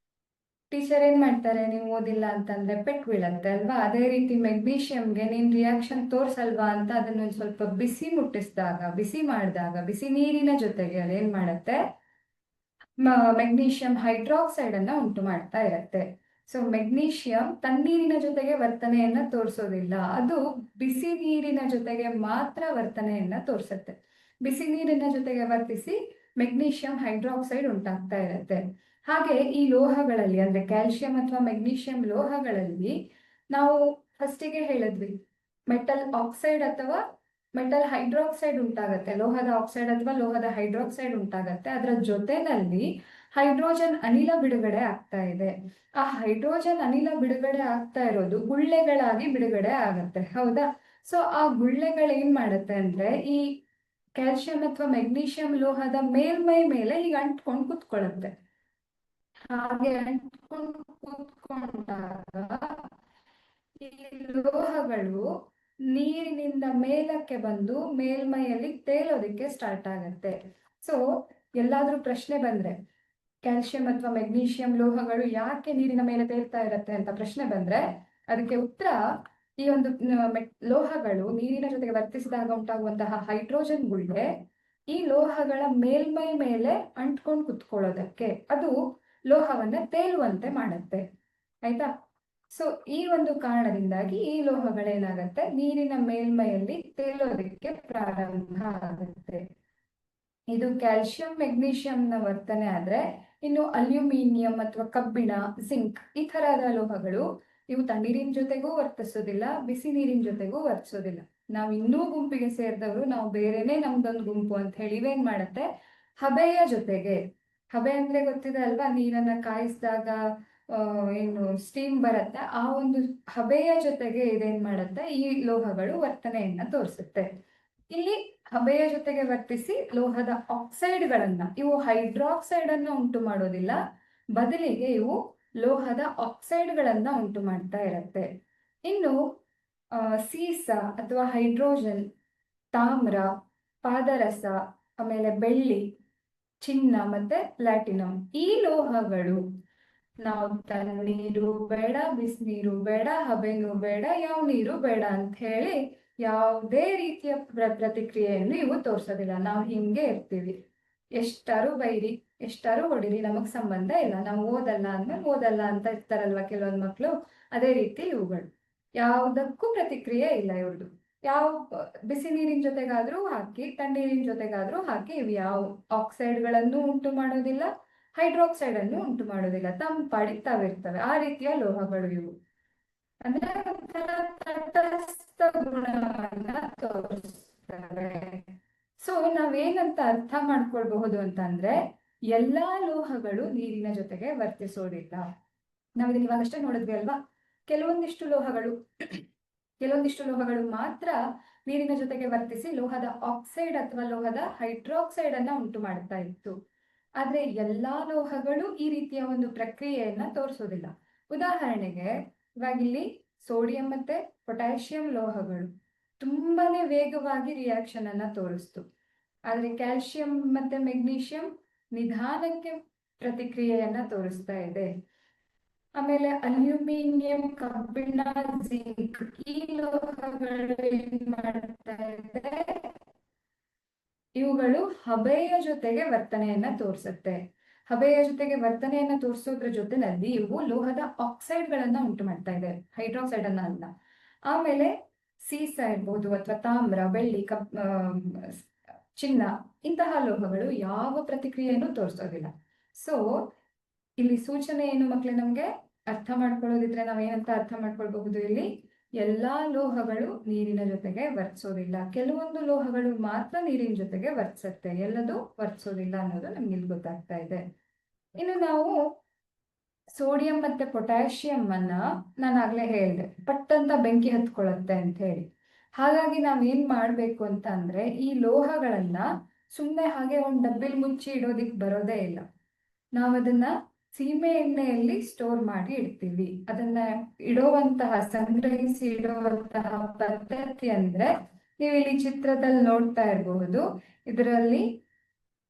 ಟೀಚರ್ ಏನ್ ಮಾಡ್ತಾರೆ, ನೀವು ಓದಿಲ್ಲ ಅಂತಂದ್ರೆ ಪೆಟ್ಟು ಬೀಳತ್ತೆ ಅಲ್ವಾ, ಅದೇ ರೀತಿ ಮೆಗ್ನೀಷಿಯಂಗೆ ನೀನ್ ರಿಯಾಕ್ಷನ್ ತೋರ್ಸಲ್ವಾ ಅಂತ ಅದನ್ನ ಸ್ವಲ್ಪ ಬಿಸಿ ಮುಟ್ಟಿಸಿದಾಗ, ಬಿಸಿ ಮಾಡಿದಾಗ, ಬಿಸಿ ನೀರಿನ ಜೊತೆಗೆ ಅದೇನ್ ಮಾಡತ್ತೆ, ಮೆಗ್ನೀಷಿಯಂ ಹೈಡ್ರಾಕ್ಸೈಡ್ ಅನ್ನ ಉಂಟು ಮಾಡ್ತಾ ಇರತ್ತೆ. ಸೊ ಮೆಗ್ನೀಷಿಯಂ ತಣ್ಣೀರಿನ ಜೊತೆಗೆ ವರ್ತನೆಯನ್ನ ತೋರಿಸೋದಿಲ್ಲ, ಅದು ಬಿಸಿ ನೀರಿನ ಜೊತೆಗೆ ಮಾತ್ರ ವರ್ತನೆಯನ್ನ ತೋರಿಸುತ್ತೆ. ಬಿಸಿ ನೀರಿನ ಜೊತೆಗೆ ವರ್ತಿಸಿ ಮೆಗ್ನೀಷಿಯಂ ಹೈಡ್ರಾಕ್ಸೈಡ್ ಉಂಟಾಗ್ತಾ ಇರತ್ತೆ. ಹಾಗೆ ಈ ಲೋಹಗಳಲ್ಲಿ ಅಂದ್ರೆ ಕ್ಯಾಲ್ಸಿಯಂ ಅಥವಾ ಮೆಗ್ನೀಷಿಯಂ ಲೋಹಗಳಲ್ಲಿ ನಾವು ಫಸ್ಟಿಗೆ ಹೇಳಿದ್ವಿ, ಮೆಟಲ್ ಆಕ್ಸೈಡ್ ಅಥವಾ ಮೆಟಲ್ ಹೈಡ್ರಾಕ್ಸೈಡ್ ಉಂಟಾಗತ್ತೆ, ಲೋಹದ ಆಕ್ಸೈಡ್ ಅಥವಾ ಲೋಹದ ಹೈಡ್ರಾಕ್ಸೈಡ್ ಉಂಟಾಗತ್ತೆ. ಅದರ ಜೊತೆನಲ್ಲಿ ಹೈಡ್ರೋಜನ್ ಅನಿಲ ಬಿಡುಗಡೆ ಆಗ್ತಾ ಇದೆ. ಆ ಹೈಡ್ರೋಜನ್ ಅನಿಲ ಬಿಡುಗಡೆ ಆಗ್ತಾ ಇರೋದು ಗುಳ್ಳೆಗಳಾಗಿ ಬಿಡುಗಡೆ ಆಗತ್ತೆ, ಹೌದಾ? ಸೊ ಆ ಗುಳ್ಳೆಗಳು ಏನ್ ಮಾಡತ್ತೆ ಅಂದ್ರೆ ಈ ಕ್ಯಾಲ್ಸಿಯಂ ಅಥವಾ ಮೆಗ್ನೀಷಿಯಂ ಲೋಹದ ಮೇಲ್ಮೈ ಮೇಲೆ ಈಗ ಅಂಟ್ಕೊಂಡು ಕುತ್ಕೊಳ್ಳುತ್ತೆ. ಹಾಗೆ ಅಂಟ್ಕೊಂಡು ಕೂತ್ಕೊಂಡಾಗ ಈ ಲೋಹಗಳು ನೀರಿನಿಂದ ಮೇಲಕ್ಕೆ ಬಂದು ಮೇಲ್ಮೈಯಲ್ಲಿ ತೇಲೋದಿಕ್ಕೆ ಸ್ಟಾರ್ಟ್ ಆಗತ್ತೆ. ಸೊ ಎಲ್ಲಾದ್ರೂ ಪ್ರಶ್ನೆ ಬಂದ್ರೆ, ಕ್ಯಾಲ್ಸಿಯಂ ಅಥವಾ ಮೆಗ್ನೀಷಿಯಂ ಲೋಹಗಳು ಯಾಕೆ ನೀರಿನ ಮೇಲೆ ತೇಲ್ತಾ ಇರತ್ತೆ ಅಂತ ಪ್ರಶ್ನೆ ಬಂದ್ರೆ ಅದಕ್ಕೆ ಉತ್ತರ, ಈ ಒಂದು ಲೋಹಗಳು ನೀರಿನ ಜೊತೆಗೆ ವರ್ತಿಸಿದಾಗ ಉಂಟಾಗುವಂತಹ ಹೈಡ್ರೋಜನ್ ಗುಳ್ಳೆ ಈ ಲೋಹಗಳ ಮೇಲ್ಮೈ ಮೇಲೆ ಅಂಟ್ಕೊಂಡು ಕುತ್ಕೊಳ್ಳೋದಕ್ಕೆ ಅದು ಲೋಹವನ್ನ ತೇಲುವಂತೆ ಮಾಡುತ್ತೆ, ಆಯ್ತಾ? ಸೊ ಈ ಒಂದು ಕಾರಣದಿಂದಾಗಿ ಈ ಲೋಹಗಳೇನಾಗತ್ತೆ, ನೀರಿನ ಮೇಲ್ಮೈಯಲ್ಲಿ ತೇಲೋದಕ್ಕೆ ಪ್ರಾರಂಭ ಆಗುತ್ತೆ. ಇದು ಕ್ಯಾಲ್ಸಿಯಂ ಮೆಗ್ನೀಷಿಯಂನ ವರ್ತನೆ. ಆದ್ರೆ ಇನ್ನು ಅಲ್ಯೂಮಿನಿಯಂ ಅಥವಾ ಕಬ್ಬಿಣ, ಜಿಂಕ್ ಈ ತರಹದ ಲೋಹಗಳು ಇವು ತಣ್ಣೀರಿನ ಜೊತೆಗೂ ವರ್ತಿಸೋದಿಲ್ಲ, ಬಿಸಿ ನೀರಿನ ಜೊತೆಗೂ ವರ್ತಿಸೋದಿಲ್ಲ. ನಾವು ಇನ್ನೂ ಗುಂಪಿಗೆ ಸೇರಿದವರು, ನಾವು ಬೇರೆನೆ ನಮ್ದೊಂದು ಗುಂಪು ಅಂತ ಹೇಳಿ ಇವೇನ್ ಮಾಡತ್ತೆ, ಹಬೆಯ ಜೊತೆಗೆ, ಹಬೆ ಅಂದ್ರೆ ಗೊತ್ತಿದೆ ಅಲ್ವಾ, ನೀರನ್ನ ಕಾಯಿಸಿದಾಗ ಏನು ಸ್ಟೀಮ್ ಬರುತ್ತೆ, ಆ ಒಂದು ಹಬೆಯ ಜೊತೆಗೆ ಇದೇನ್ ಮಾಡತ್ತೆ, ಈ ಲೋಹಗಳು ವರ್ತನೆಯನ್ನ ತೋರಿಸುತ್ತೆ. ಇಲ್ಲಿ ಹಬೆಯ ಜೊತೆಗೆ ವರ್ತಿಸಿ ಲೋಹದ ಆಕ್ಸೈಡ್ಗಳನ್ನ, ಇವು ಹೈಡ್ರಾಕ್ಸೈಡ್ ಅನ್ನ ಉಂಟು ಮಾಡೋದಿಲ್ಲ, ಬದಲಿಗೆ ಇವು ಲೋಹದ ಆಕ್ಸೈಡ್ಗಳನ್ನ ಉಂಟು ಮಾಡ್ತಾ ಇರತ್ತೆ. ಇನ್ನು ಸೀಸ ಅಥವಾ ಹೈಡ್ರೋಜನ್, ತಾಮ್ರ, ಪಾದರಸ, ಆಮೇಲೆ ಬೆಳ್ಳಿ, ಚಿನ್ನ ಮತ್ತೆ ಪ್ಲಾಟಿನಂ ಈ ಲೋಹಗಳು ನಾವು ತಣ್ಣೀರು ಬೇಡ, ಬಿಸಿನೀರು ಬೇಡ, ಹಬೆನೂ ಬೇಡ, ಯಾವ ನೀರು ಬೇಡ ಅಂತ ಹೇಳಿ ಯಾವುದೇ ರೀತಿಯ ಪ್ರತಿಕ್ರಿಯೆಯನ್ನು ಇವು ತೋರಿಸೋದಿಲ್ಲ. ನಾವು ಹಿಂಗೆ ಇರ್ತೀವಿ, ಎಷ್ಟಾರು ಬೈರಿ, ಎಷ್ಟಾರು ಹೊಡಿರಿ, ನಮಗ್ ಸಂಬಂಧ ಇಲ್ಲ, ನಾವು ಓದಲ್ಲ ಅಂದ್ಮೇಲೆ ಓದಲ್ಲ ಅಂತ ಇರ್ತಾರಲ್ವಾ ಕೆಲವೊಂದ್ ಮಕ್ಳು, ಅದೇ ರೀತಿ ಇವುಗಳು. ಯಾವುದಕ್ಕೂ ಪ್ರತಿಕ್ರಿಯೆ ಇಲ್ಲ ಇವ್ರದ್ದು. ಯಾವ ಬಿಸಿ ನೀರಿನ ಜೊತೆಗಾದ್ರೂ ಹಾಕಿ, ತಣ್ಣೀರಿನ ಜೊತೆಗಾದ್ರೂ ಹಾಕಿ, ಇವು ಯಾವ ಆಕ್ಸೈಡ್ಗಳನ್ನು ಉಂಟು ಮಾಡೋದಿಲ್ಲ, ಹೈಡ್ರಾಕ್ಸೈಡ್ ಅನ್ನು ಉಂಟು ಮಾಡೋದಿಲ್ಲ, ತಮ್ಮ ಪಾಡಿಗೆ ತಾವಿರ್ತವೆ. ಆ ರೀತಿಯ ಲೋಹಗಳು ಇವು. ಅಂದ್ರೆ ತಟಸ್ಥ ಗುಣವನ್ನ ತೋರಿಸ್ತವೆ. ಸೊ ನಾವೇನಂತ ಅರ್ಥ ಮಾಡ್ಕೊಳ್ಬಹುದು ಅಂತಂದ್ರೆ, ಎಲ್ಲಾ ಲೋಹಗಳು ನೀರಿನ ಜೊತೆಗೆ ವರ್ತಿಸೋದಿಲ್ಲ. ನಾವು ಇದನ್ನ ಇವಾಗಷ್ಟೇ ನೋಡಿದ್ವಿ ಅಲ್ವಾ. ಕೆಲವೊಂದಿಷ್ಟು ಲೋಹಗಳು ಮಾತ್ರ ನೀರಿನ ಜೊತೆಗೆ ವರ್ತಿಸಿ ಲೋಹದ ಆಕ್ಸೈಡ್ ಅಥವಾ ಲೋಹದ ಹೈಡ್ರಾಕ್ಸೈಡ್ ಅನ್ನ ಉಂಟು ಮಾಡ್ತಾ ಇತ್ತು. ಆದ್ರೆ ಎಲ್ಲಾ ಲೋಹಗಳು ಈ ರೀತಿಯ ಒಂದು ಪ್ರಕ್ರಿಯೆಯನ್ನ ತೋರಿಸೋದಿಲ್ಲ. ಉದಾಹರಣೆಗೆ ಇವಾಗ ಇಲ್ಲಿ ಸೋಡಿಯಂ ಮತ್ತೆ ಪೊಟ್ಯಾಷಿಯಂ ಲೋಹಗಳು ತುಂಬಾನೇ ವೇಗವಾಗಿ ರಿಯಾಕ್ಷನ್ ಅನ್ನ ತೋರಿಸ್ತು. ಆದ್ರೆ ಕ್ಯಾಲ್ಸಿಯಂ ಮತ್ತೆ ಮೆಗ್ನೀಷಿಯಂ ನಿಧಾನಕ್ಕೆ ಪ್ರತಿಕ್ರಿಯೆಯನ್ನ ತೋರಿಸ್ತಾ ಇದೆ. ಆಮೇಲೆ ಅಲ್ಯೂಮಿನಿಯಂ, ಕಬ್ಬಿಣ, ಜಿಂಕ್ ಈ ಲೋಹಗಳು ಏನ್ ಮಾಡ್ತಾ ಇದೆ, ಇವುಗಳು ಹಬೆಯ ಜೊತೆಗೆ ವರ್ತನೆಯನ್ನ ತೋರಿಸುತ್ತೆ. ಹಬೆಯ ಜೊತೆಗೆ ವರ್ತನೆಯನ್ನ ತೋರಿಸೋದ್ರ ಜೊತೆನಲ್ಲಿ ಇವು ಲೋಹದ ಆಕ್ಸೈಡ್ ಗಳನ್ನ ಉಂಟು ಮಾಡ್ತಾ ಇದೆ, ಹೈಡ್ರಾಕ್ಸೈಡ್ ಅನ್ನ ಅಲ್ಲ. ಆಮೇಲೆ ಸೀಸ ಇರ್ಬೋದು ಅಥವಾ ತಾಮ್ರ, ಬೆಳ್ಳಿ, ಚಿನ್ನ ಇಂತಹ ಲೋಹಗಳು ಯಾವ ಪ್ರತಿಕ್ರಿಯೆಯನ್ನು ತೋರಿಸೋದಿಲ್ಲ. ಸೊ ಇಲ್ಲಿ ಸೂಚನೆ ಏನು ಮಕ್ಳೇ, ನಮ್ಗೆ ಅರ್ಥ ಮಾಡ್ಕೊಳ್ಳೋದಿದ್ರೆ ನಾವೇನಂತ ಅರ್ಥ ಮಾಡ್ಕೊಳ್ಬಹುದು, ಇಲ್ಲಿ ಎಲ್ಲಾ ಲೋಹಗಳು ನೀರಿನ ಜೊತೆಗೆ ವರ್ತಿಸೋದಿಲ್ಲ, ಕೆಲವೊಂದು ಲೋಹಗಳು ಮಾತ್ರ ನೀರಿನ ಜೊತೆಗೆ ವರ್ತಿಸುತ್ತೆ, ಎಲ್ಲದೂ ವರ್ತಿಸೋದಿಲ್ಲ ಅನ್ನೋದು ನಮ್ಗೆ ಇಲ್ಲಿ ಗೊತ್ತಾಗ್ತಾ ಇದೆ. ಇನ್ನು ನಾವು ಸೋಡಿಯಂ ಮತ್ತೆ ಪೊಟ್ಯಾಷಿಯಂ ಅನ್ನ ನಾನು ಆಗ್ಲೇ ಹೇಳಿದೆ, ಪಟ್ಟಂತ ಬೆಂಕಿ ಹತ್ಕೊಳ್ಳುತ್ತೆ ಅಂತ ಹೇಳಿ. ಹಾಗಾಗಿ ನಾವೇನ್ ಮಾಡ್ಬೇಕು ಅಂತ ಅಂದ್ರೆ, ಈ ಲೋಹಗಳನ್ನ ಸುಮ್ಮನೆ ಹಾಗೆ ಒಂದ್ ಡಬ್ಬಿಲ್ ಮುಚ್ಚಿ ಇಡೋದಿಕ್ ಬರೋದೇ ಇಲ್ಲ. ನಾವದನ್ನ ಸೀಮೆ ಎಣ್ಣೆಯಲ್ಲಿ ಸ್ಟೋರ್ ಮಾಡಿ ಇಡ್ತೀವಿ. ಅದನ್ನ ಸಂಗ್ರಹಿಸಿ ಇಡುವಂತಹ ಪದ್ಧತಿ ಅಂದ್ರೆ, ನೀವು ಇಲ್ಲಿ ಚಿತ್ರದಲ್ಲಿ ನೋಡ್ತಾ ಇರಬಹುದು, ಇದರಲ್ಲಿ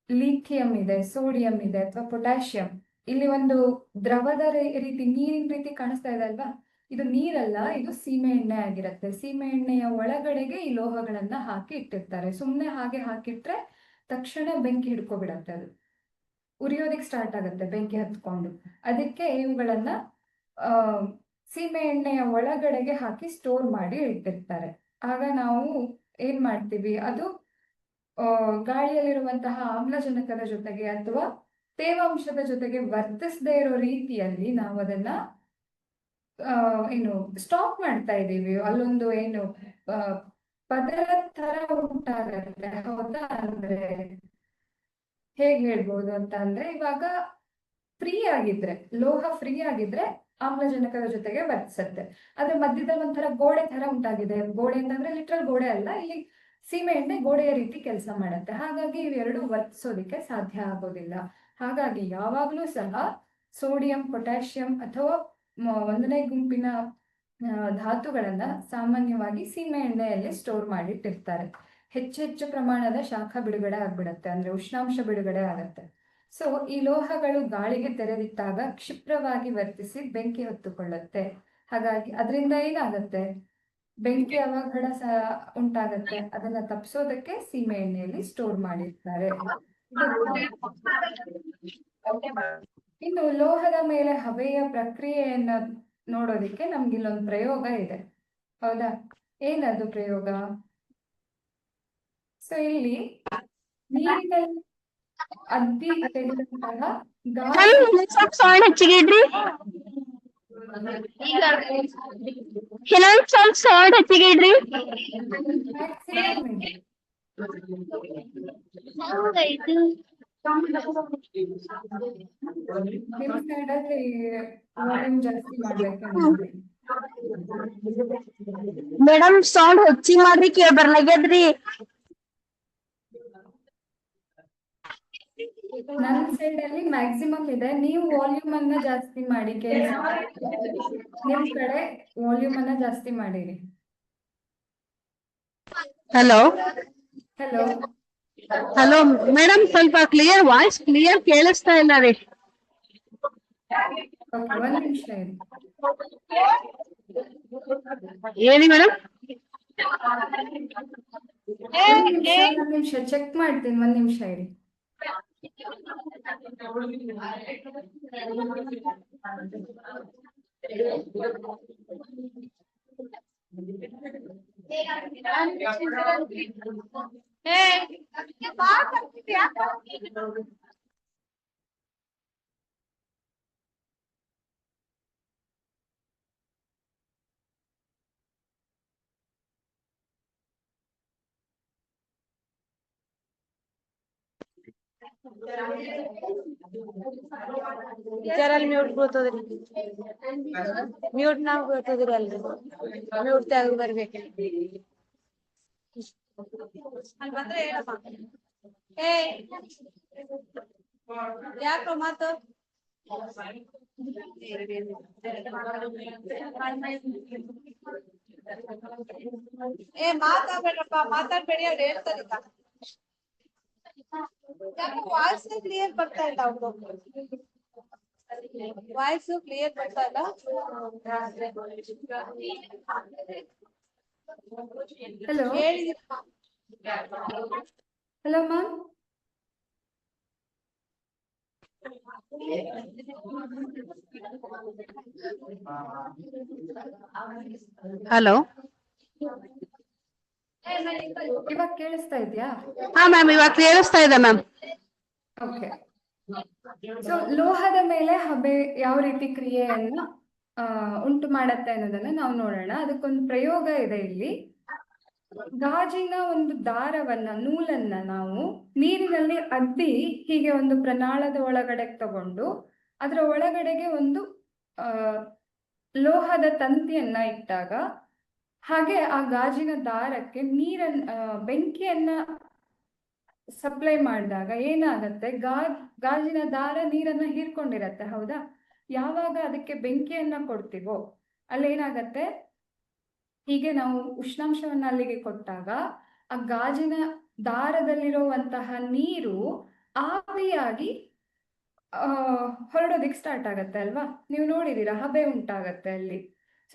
ಲಿಥಿಯಂ ಇದೆ, ಸೋಡಿಯಂ ಇದೆ ಅಥವಾ ಪೊಟ್ಯಾಷಿಯಂ. ಇಲ್ಲಿ ಒಂದು ದ್ರವದ ರೀತಿ, ನೀರಿನ ರೀತಿ ಕಾಣಿಸ್ತಾ ಇದೆ ಅಲ್ವಾ, ಇದು ನೀರಲ್ಲ, ಇದು ಸೀಮೆ ಎಣ್ಣೆ ಆಗಿರುತ್ತೆ. ಸೀಮೆ ಎಣ್ಣೆಯ ಒಳಗಡೆಗೆ ಈ ಲೋಹಗಳನ್ನ ಹಾಕಿ ಇಟ್ಟಿರ್ತಾರೆ. ಸುಮ್ಮನೆ ಹಾಗೆ ಹಾಕಿಟ್ರೆ ತಕ್ಷಣ ಬೆಂಕಿ ಹಿಡ್ಕೊಬಿಡತ್ತೆ, ಅದು ಉರಿಯೋದಿಕ್ ಸ್ಟಾರ್ಟ್ ಆಗುತ್ತೆ ಬೆಂಕಿ ಹತ್ಕೊಂಡು. ಅದಕ್ಕೆ ಇವುಗಳನ್ನ ಸೀಮೆ ಎಣ್ಣೆಯ ಒಳಗಡೆಗೆ ಹಾಕಿ ಸ್ಟೋರ್ ಮಾಡಿ ಇಟ್ಟಿರ್ತಾರೆ. ಆಗ ನಾವು ಏನ್ ಮಾಡ್ತೀವಿ, ಅದು ಗಾಳಿಯಲ್ಲಿರುವಂತಹ ಆಮ್ಲಜನಕದ ಜೊತೆಗೆ ಅಥವಾ ತೇವಾಂಶದ ಜೊತೆಗೆ ವರ್ತಿಸದೇ ಇರೋ ರೀತಿಯಲ್ಲಿ ನಾವು ಅದನ್ನ ಏನು ಸ್ಟಾಕ್ ಮಾಡ್ತಾ ಇದ್ದೀವಿ. ಅಲ್ಲೊಂದು ಏನು ಪದರ ತರ ಉಂಟಾಗತ್ತೆ, ಹೌದಾ? ಅಂದ್ರೆ ಹೇಗ್ ಹೇಳ್ಬೋದು ಅಂತ ಅಂದ್ರೆ, ಇವಾಗ ಲೋಹ ಫ್ರೀ ಆಗಿದ್ರೆ ಆಮ್ಲಜನಕದ ಜೊತೆಗೆ ವರ್ತಿಸುತ್ತೆ. ಆದ್ರೆ ಮಧ್ಯದಲ್ಲಿ ಒಂಥರ ಗೋಡೆ ತರ ಉಂಟಾಗಿದೆ. ಗೋಡೆ ಅಂತಂದ್ರೆ ಲಿಟ್ರಲ್ ಗೋಡೆ ಅಲ್ಲ, ಇಲ್ಲಿ ಸೀಮೆ ಎಣ್ಣೆ ಗೋಡೆಯ ರೀತಿ ಕೆಲಸ ಮಾಡುತ್ತೆ. ಹಾಗಾಗಿ ಇವೆರಡು ವರ್ತಿಸೋದಿಕ್ಕೆ ಸಾಧ್ಯ ಆಗೋದಿಲ್ಲ. ಹಾಗಾಗಿ ಯಾವಾಗ್ಲೂ ಸಹ ಸೋಡಿಯಂ, ಪೊಟ್ಯಾಷಿಯಂ ಅಥವಾ ಒಂದನೇ ಗುಂಪಿನ ಧಾತುಗಳನ್ನ ಸಾಮಾನ್ಯವಾಗಿ ಸೀಮೆ ಎಣ್ಣೆಯಲ್ಲಿ ಸ್ಟೋರ್ ಮಾಡಿಟ್ಟಿರ್ತಾರೆ. ಹೆಚ್ಚೆಚ್ಚು ಪ್ರಮಾಣದ ಶಾಖ ಬಿಡುಗಡೆ ಆಗ್ಬಿಡತ್ತೆ, ಅಂದ್ರೆ ಉಷ್ಣಾಂಶ ಬಿಡುಗಡೆ ಆಗತ್ತೆ. ಸೊ ಈ ಲೋಹಗಳು ಗಾಳಿಗೆ ತೆರೆದಿಟ್ಟಾಗ ಕ್ಷಿಪ್ರವಾಗಿ ವರ್ತಿಸಿ ಬೆಂಕಿ ಹೊತ್ತುಕೊಳ್ಳುತ್ತೆ. ಹಾಗಾಗಿ ಅದರಿಂದ ಏನಾಗತ್ತೆ, ಬೆಂಕಿ ಅವಘಡ ಉಂಟಾಗತ್ತೆ. ಅದನ್ನ ತಪ್ಪಿಸೋದಕ್ಕೆ ಸೀಮೆ ಎಣ್ಣೆಯಲ್ಲಿ ಸ್ಟೋರ್ ಮಾಡಿರ್ತಾರೆ. ಇನ್ನು ಲೋಹದ ಮೇಲೆ ಹಬೆಯ ಪ್ರಕ್ರಿಯೆಯನ್ನ ನೋಡೋದಿಕ್ಕೆ ನಮ್ಗೆ ಇಲ್ಲೊಂದು ಪ್ರಯೋಗ ಇದೆ, ಹೌದಾ? ಏನದು ಪ್ರಯೋಗ? ಸೊ ಇಲ್ಲಿ ನೀರಿನಲ್ಲಿ ಅದ್ದಿ ತೆಗೆದಂತಹ ನಿಮ್ಮ ಸೈಡಲ್ಲಿ ವಾಲ್ಯೂಮ್ ಜಾಸ್ತಿ ಮಾಡ್ಬೇಕಂದ್ರೆ ಮೇಡಮ್ ಸೌಂಡ್ ಹೆಚ್ಚಿಗೆ ಮಾಡ್ರಿ, ಬರ್ಲಾಗ್ಯದ್ರಿ. ನನ್ನ ಸೈಡ್ ಅಲ್ಲಿ ಮ್ಯಾಕ್ಸಿಮಮ್ ಇದೆ, ನೀವು ವಾಲ್ಯೂಮ್ ಅನ್ನ ಜಾಸ್ತಿ ಮಾಡಿ. ನಿಮ್ ಕಡೆ ವಾಲ್ಯೂಮ್ ಅನ್ನ ಜಾಸ್ತಿ ಮಾಡಿರಿ. ಹಲೋ ಹಲೋ ಹಲೋ ಮೇಡಮ್, ಸ್ವಲ್ಪ ವಾಯ್ಸ್ ಕ್ಲಿಯರ್ ಕೇಳಿಸ್ತಾ ಇಲ್ಲ ರೀ. ಒಂದ್ ನಿಮಿಷ ಇರಿ. ಹೇಳಿ ಮೇಡಮ್. ಒಂದ್ ನಿಮಿಷ ಚೆಕ್ ಮಾಡ್ತೀನಿ, ಒಂದ್ ನಿಮಿಷ ಇರಿ. ಟೀಚರಲ್ಲಿ ಮ್ಯೂಟ್ ಬರ್ತದ್ರಿ, ಮ್ಯೂಟ್ ನಾವ್ ಬರ್ತದ್ರಿ ಅಲ್ರಿ, ಮ್ಯೂಟ್ ತೆಗ್ದು ಬರ್ಬೇಕು. ಅಲ್ಲಿ ಬಂದ್ರೆ ಹೇಳಪ್ಪ. ಏ ಯಾಕ ಮಾತು ಮಾತಾಡ್ಬೇಡ್ರಪ್ಪ, ಮಾತಾಡ್ಬೇಡಿ ಅವ್ರು ಹೇಳ್ತಾರೆ. ವಾಯ್ಸ್ ಕ್ಲಿಯರ್ ಬರ್ತಾ ಇಲ್ಲ, ಅವ್ರು ವಾಯ್ಸ್ ಕ್ಲಿಯರ್ ಬರ್ತಾ ಇಲ್ಲ. ಹಲೋ ಹೇಳಿದೀನಿ. Hello ma'am. ಹಲೋ. ಇವಾಗ ಕೇಳಿಸ್ತಾ ಇದ್ಯಾ? ಹಾ ಮ್ಯಾಮ್, ಇವಾಗ ಕೇಳಿಸ್ತಾ ಇದೆ ಮ್ಯಾಮ್. ಓಕೆ. ಸೊ ಲೋಹದ ಮೇಲೆ ಹಬೆ ಯಾವ ರೀತಿ ಕ್ರಿಯೆಯನ್ನ ಉಂಟು ಮಾಡತ್ತೆ ಅನ್ನೋದನ್ನ ನಾವು ನೋಡೋಣ. ಅದಕ್ಕೊಂದು ಪ್ರಯೋಗ ಇದೆ ಇಲ್ಲಿ. ಗಾಜಿನ ಒಂದು ದಾರವನ್ನ, ನೂಲನ್ನ ನಾವು ನೀರಿನಲ್ಲಿ ಅದ್ದಿ ಹೀಗೆ ಒಂದು ಪ್ರನಾಳದ ಒಳಗಡೆ ತಗೊಂಡು ಅದರ ಒಳಗಡೆಗೆ ಒಂದು ಲೋಹದ ತಂತಿಯನ್ನ ಇಟ್ಟಾಗ, ಹಾಗೆ ಆ ಗಾಜಿನ ದಾರಕ್ಕೆ ಬೆಂಕಿಯನ್ನ ಸಪ್ಲೈ ಮಾಡಿದಾಗ ಏನಾಗತ್ತೆ, ಗಾಜಿನ ದಾರ ನೀರನ್ನ ಹೀರ್ಕೊಂಡಿರತ್ತೆ, ಹೌದಾ? ಯಾವಾಗ ಅದಕ್ಕೆ ಬೆಂಕಿಯನ್ನ ಕೊಡ್ತೀವೋ ಅಲ್ಲೇನಾಗತ್ತೆ, ಹೀಗೆ ನಾವು ಉಷ್ಣಾಂಶವನ್ನ ಅಲ್ಲಿಗೆ ಕೊಟ್ಟಾಗ ಆ ಗಾಜಿನ ದಾರದಲ್ಲಿರುವಂತಹ ನೀರು ಆವಿಯಾಗಿ ಹೊರಡೋದಿಕ್ ಸ್ಟಾರ್ಟ್ ಆಗತ್ತೆ ಅಲ್ವಾ? ನೀವು ನೋಡಿದೀರಾ, ಹಬೆ ಉಂಟಾಗತ್ತೆ ಅಲ್ಲಿ.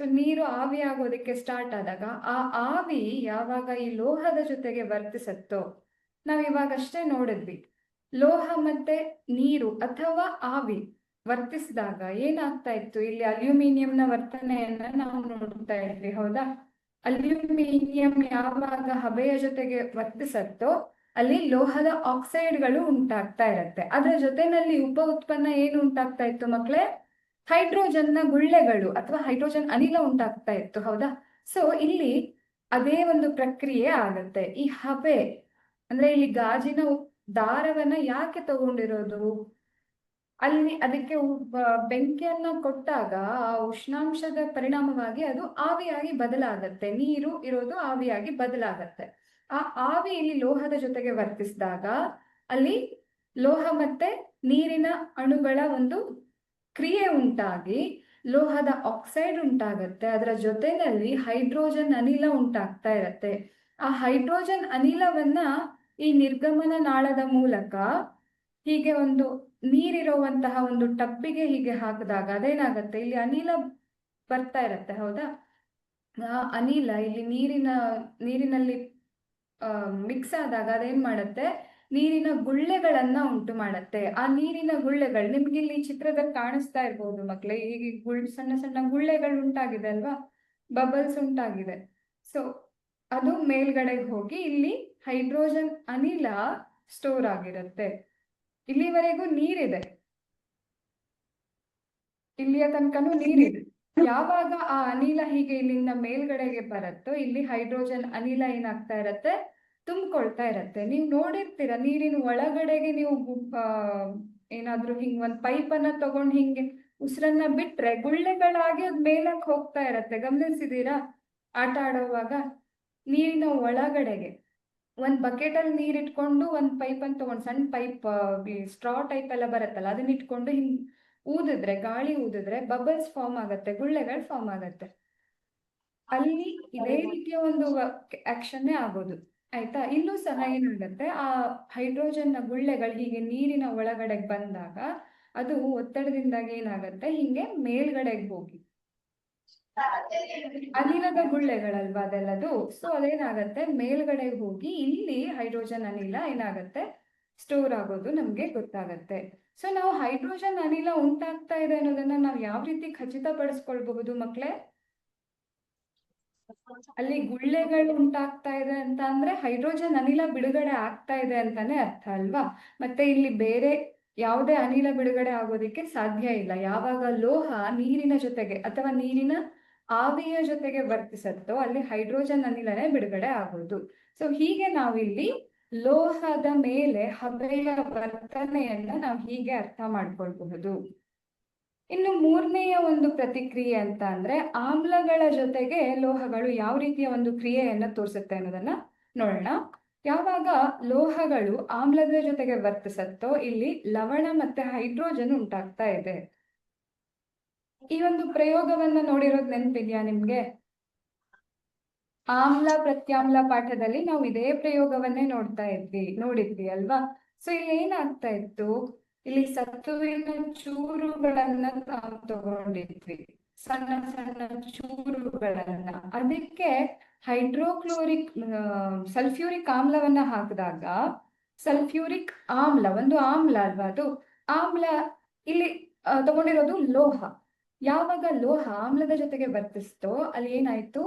ಸೊ ನೀರು ಆವಿ ಆಗೋದಕ್ಕೆ ಸ್ಟಾರ್ಟ್ ಆದಾಗ ಆ ಆವಿ ಯಾವಾಗ ಈ ಲೋಹದ ಜೊತೆಗೆ ವರ್ತಿಸತ್ತೋ, ನಾವ್ ಇವಾಗಷ್ಟೇ ನೋಡಿದ್ವಿ, ಲೋಹ ಮತ್ತೆ ನೀರು ಅಥವಾ ಆವಿ ವರ್ತಿಸಿದಾಗ ಏನಾಗ್ತಾ ಇತ್ತು, ಇಲ್ಲಿ ಅಲ್ಯೂಮಿನಿಯಂನ ವರ್ತನೆಯನ್ನ ನಾವು ನೋಡ್ತಾ ಇದ್ವಿ, ಹೌದಾ? ಅಲ್ಯೂಮಿನಿಯಂ ಯಾವಾಗ ಹಬೆಯ ಜೊತೆಗೆ ವರ್ತಿಸತ್ತೋ ಅಲ್ಲಿ ಲೋಹದ ಆಕ್ಸೈಡ್ಗಳು ಉಂಟಾಗ್ತಾ ಇರತ್ತೆ. ಅದರ ಜೊತೆನಲ್ಲಿ ಉಪ ಉತ್ಪನ್ನ ಏನು ಉಂಟಾಗ್ತಾ ಇತ್ತು ಮಕ್ಕಳೇ? ಹೈಡ್ರೋಜನ್ನ ಗುಳ್ಳೆಗಳು ಅಥವಾ ಹೈಡ್ರೋಜನ್ ಅನಿಲ ಉಂಟಾಗ್ತಾ ಇತ್ತು, ಹೌದಾ? ಸೊ ಇಲ್ಲಿ ಅದೇ ಒಂದು ಪ್ರಕ್ರಿಯೆ ಆಗತ್ತೆ. ಈ ಹಬೆ ಅಂದ್ರೆ ಇಲ್ಲಿ ಗಾಜಿನ ದಾರವನ್ನ ಯಾಕೆ ತಗೊಂಡಿರೋದು, ಅಲ್ಲಿ ಅದಕ್ಕೆ ಬೆಂಕಿಯನ್ನ ಕೊಟ್ಟಾಗ ಆ ಉಷ್ಣಾಂಶದ ಪರಿಣಾಮವಾಗಿ ಅದು ಆವಿಯಾಗಿ ಬದಲಾಗತ್ತೆ, ನೀರು ಇರೋದು ಆವಿಯಾಗಿ ಬದಲಾಗತ್ತೆ. ಆ ಆವಿ ಇಲ್ಲಿ ಲೋಹದ ಜೊತೆಗೆ ವರ್ತಿಸಿದಾಗ ಅಲ್ಲಿ ಲೋಹ ಮತ್ತೆ ನೀರಿನ ಅಣುಗಳ ಒಂದು ಕ್ರಿಯೆ ಉಂಟಾಗಿ ಲೋಹದ ಆಕ್ಸೈಡ್ ಉಂಟಾಗತ್ತೆ. ಅದರ ಜೊತೆನಲ್ಲಿ ಹೈಡ್ರೋಜನ್ ಅನಿಲ ಉಂಟಾಗ್ತಾ ಇರತ್ತೆ. ಆ ಹೈಡ್ರೋಜನ್ ಅನಿಲವನ್ನ ಈ ನಿರ್ಗಮನ ನಾಳದ ಮೂಲಕ ಹೀಗೆ ಒಂದು ನೀರಿರುವಂತಹ ಒಂದು ಟಬ್ಬಿಗೆ ಹೀಗೆ ಹಾಕಿದಾಗ ಅದೇನಾಗತ್ತೆ, ಇಲ್ಲಿ ಅನಿಲ ಬರ್ತಾ ಇರತ್ತೆ, ಹೌದಾ? ಆ ಅನಿಲ ಇಲ್ಲಿ ನೀರಿನಲ್ಲಿ ಮಿಕ್ಸ್ ಆದಾಗ ಅದೇನ್ ಮಾಡತ್ತೆ, ನೀರಿನ ಗುಳ್ಳೆಗಳನ್ನ ಉಂಟು ಮಾಡತ್ತೆ. ಆ ನೀರಿನ ಗುಳ್ಳೆಗಳು ನಿಮ್ಗೆ ಇಲ್ಲಿ ಚಿತ್ರದಲ್ಲಿ ಕಾಣಿಸ್ತಾ ಇರ್ಬೋದು ಮಕ್ಳೇ, ಹೀಗೆ ಸಣ್ಣ ಸಣ್ಣ ಗುಳ್ಳೆಗಳು ಉಂಟಾಗಿದೆ ಅಲ್ವಾ, ಬಬಲ್ಸ್ ಉಂಟಾಗಿದೆ. ಸೊ ಅದು ಮೇಲ್ಗಡೆಗೆ ಹೋಗಿ ಇಲ್ಲಿ ಹೈಡ್ರೋಜನ್ ಅನಿಲ ಸ್ಟೋರ್ ಆಗಿರುತ್ತೆ. ಇಲ್ಲಿವರೆಗೂ ನೀರಿದೆ, ಇಲ್ಲಿಯ ತನಕನೂ ನೀರಿದೆ. ಯಾವಾಗ ಆ ಅನಿಲ ಹೀಗೆ ಇಲ್ಲಿಂದ ಮೇಲ್ಗಡೆಗೆ ಬರುತ್ತೋ ಇಲ್ಲಿ ಹೈಡ್ರೋಜನ್ ಅನಿಲ ಏನಾಗ್ತಾ ಇರತ್ತೆ, ತುಂಬಿಕೊಳ್ತಾ ಇರತ್ತೆ. ನೀವು ನೋಡಿರ್ತೀರ, ನೀರಿನ ಒಳಗಡೆಗೆ ನೀವು ಏನಾದ್ರೂ ಹಿಂಗ್ ಒಂದ್ ಪೈಪನ್ನ ತಗೊಂಡ್ ಹಿಂಗೆ ಉಸಿರನ್ನ ಬಿಟ್ರೆ ಗುಳ್ಳೆಗಳಾಗಿ ಅದ್ ಮೇಲಕ್ಕೆ ಹೋಗ್ತಾ ಇರತ್ತೆ. ಗಮನಿಸಿದೀರಾ? ಆಟ ಆಡುವಾಗ ನೀರಿನ ಒಳಗಡೆಗೆ ಒಂದ್ ಬಕೆಟ್ ಅಲ್ಲಿ ನೀರ್ ಇಟ್ಕೊಂಡು ಒಂದ್ ಪೈಪ್ ಅನ್ನು ತಗೊಂಡ್, ಸಣ್ಣ ಪೈಪ್ ಸ್ಟ್ರಾ ಟೈಪ್ ಎಲ್ಲ ಬರುತ್ತಲ್ಲ, ಅದನ್ನ ಇಟ್ಕೊಂಡು ಹಿಂಗ್ ಊದಿದ್ರೆ, ಗಾಳಿ ಊದಿದ್ರೆ ಬಬಲ್ಸ್ ಫಾರ್ಮ್ ಆಗತ್ತೆ, ಗುಳ್ಳೆಗಳು ಫಾರ್ಮ್ ಆಗತ್ತೆ. ಅಲ್ಲಿ ಇದೇ ರೀತಿಯ ಒಂದು ಆಕ್ಷನ್ನೇ ಆಗೋದು, ಆಯ್ತಾ? ಇಲ್ಲೂ ಸಹ ಏನಾಗತ್ತೆ, ಆ ಹೈಡ್ರೋಜನ್ ನ ಗುಳ್ಳೆಗಳು ಹೀಗೆ ನೀರಿನ ಒಳಗಡೆಗೆ ಬಂದಾಗ ಅದು ಒತ್ತಡದಿಂದಾಗಿ ಏನಾಗತ್ತೆ, ಹಿಂಗೆ ಮೇಲ್ಗಡೆಗೆ ಹೋಗಿ ಅನಿಲದ ಗುಳ್ಳೆಗಳಲ್ವಾ ಅದೆಲ್ಲದು. ಸೊ ಅದೇನಾಗತ್ತೆ, ಮೇಲ್ಗಡೆ ಹೋಗಿ ಇಲ್ಲಿ ಹೈಡ್ರೋಜನ್ ಅನಿಲ ಏನಾಗತ್ತೆ, ಸ್ಟೋರ್ ಆಗೋದು ನಮ್ಗೆ ಗೊತ್ತಾಗತ್ತೆ. ಸೊ ನಾವು ಹೈಡ್ರೋಜನ್ ಅನಿಲ ಉಂಟಾಗ್ತಾ ಇದೆ ಅನ್ನೋದನ್ನ ನಾವು ಯಾವ ರೀತಿ ಖಚಿತಪಡಿಸ್ಕೊಳ್ಬಹುದು ಮಕ್ಕಳೇ? ಅಲ್ಲಿ ಗುಳ್ಳೆಗಳು ಉಂಟಾಗ್ತಾ ಇದೆ ಅಂತ ಅಂದ್ರೆ ಹೈಡ್ರೋಜನ್ ಅನಿಲ ಬಿಡುಗಡೆ ಆಗ್ತಾ ಇದೆ ಅಂತಾನೆ ಅರ್ಥ ಅಲ್ವಾ? ಮತ್ತೆ ಇಲ್ಲಿ ಬೇರೆ ಯಾವುದೇ ಅನಿಲ ಬಿಡುಗಡೆ ಆಗೋದಿಕ್ಕೆ ಸಾಧ್ಯ ಇಲ್ಲ. ಯಾವಾಗ ಲೋಹ ನೀರಿನ ಜೊತೆಗೆ ಅಥವಾ ನೀರಿನ ಆವಿಯ ಜೊತೆಗೆ ವರ್ತಿಸತ್ತೋ ಅಲ್ಲಿ ಹೈಡ್ರೋಜನ್ ಅನಿಲನೇ ಬಿಡುಗಡೆ ಆಗೋದು. ಸೊ ಹೀಗೆ ನಾವಿಲ್ಲಿ ಲೋಹದ ಮೇಲೆ ಹಬೆಯ ವರ್ತನೆಯನ್ನ ನಾವು ಹೀಗೆ ಅರ್ಥ ಮಾಡ್ಕೊಳ್ಬಹುದು. ಇನ್ನು ಮೂರನೆಯ ಒಂದು ಪ್ರತಿಕ್ರಿಯೆ ಅಂತ ಅಂದ್ರೆ ಆಮ್ಲಗಳ ಜೊತೆಗೆ ಲೋಹಗಳು ಯಾವ ರೀತಿಯ ಒಂದು ಕ್ರಿಯೆಯನ್ನ ತೋರಿಸುತ್ತೆ ಅನ್ನೋದನ್ನ ನೋಡೋಣ. ಯಾವಾಗ ಲೋಹಗಳು ಆಮ್ಲದ ಜೊತೆಗೆ ವರ್ತಿಸತ್ತೋ ಇಲ್ಲಿ ಲವಣ ಮತ್ತೆ ಹೈಡ್ರೋಜನ್ ಉಂಟಾಗ್ತಾ ಇದೆ. ಈ ಒಂದು ಪ್ರಯೋಗವನ್ನ ನೋಡಿರೋದು ನೆನಪಿದ್ಯಾ ನಿಮ್ಗೆ? ಆಮ್ಲ ಪ್ರತ್ಯಾಮ್ಲ ಪಾಠದಲ್ಲಿ ನಾವು ಇದೇ ಪ್ರಯೋಗವನ್ನೇ ನೋಡಿದ್ವಿ ಅಲ್ವಾ? ಸೊ ಇಲ್ಲಿ ಏನಾಗ್ತಾ ಇತ್ತು, ಇಲ್ಲಿ ಸತ್ತುವಿನ ಚೂರುಗಳನ್ನ ನಾವು ತಗೊಂಡಿದ್ವಿ, ಸಣ್ಣ ಸಣ್ಣ ಚೂರುಗಳನ್ನ. ಅದಕ್ಕೆ ಹೈಡ್ರೋಕ್ಲೋರಿಕ್ ಸಲ್ಫ್ಯೂರಿಕ್ ಆಮ್ಲವನ್ನ ಹಾಕಿದಾಗ ಸಲ್ಫ್ಯೂರಿಕ್ ಆಮ್ಲ ಒಂದು ಆಮ್ಲ ಅಲ್ವಾ ಅದು? ಆಮ್ಲ ಇಲ್ಲಿ ತಗೊಂಡಿರೋದು ಲೋಹ. ಯಾವಾಗ ಲೋಹ ಆಮ್ಲದ ಜೊತೆಗೆ ವರ್ತಿಸ್ತೋ ಅಲ್ಲಿ ಏನಾಯ್ತು,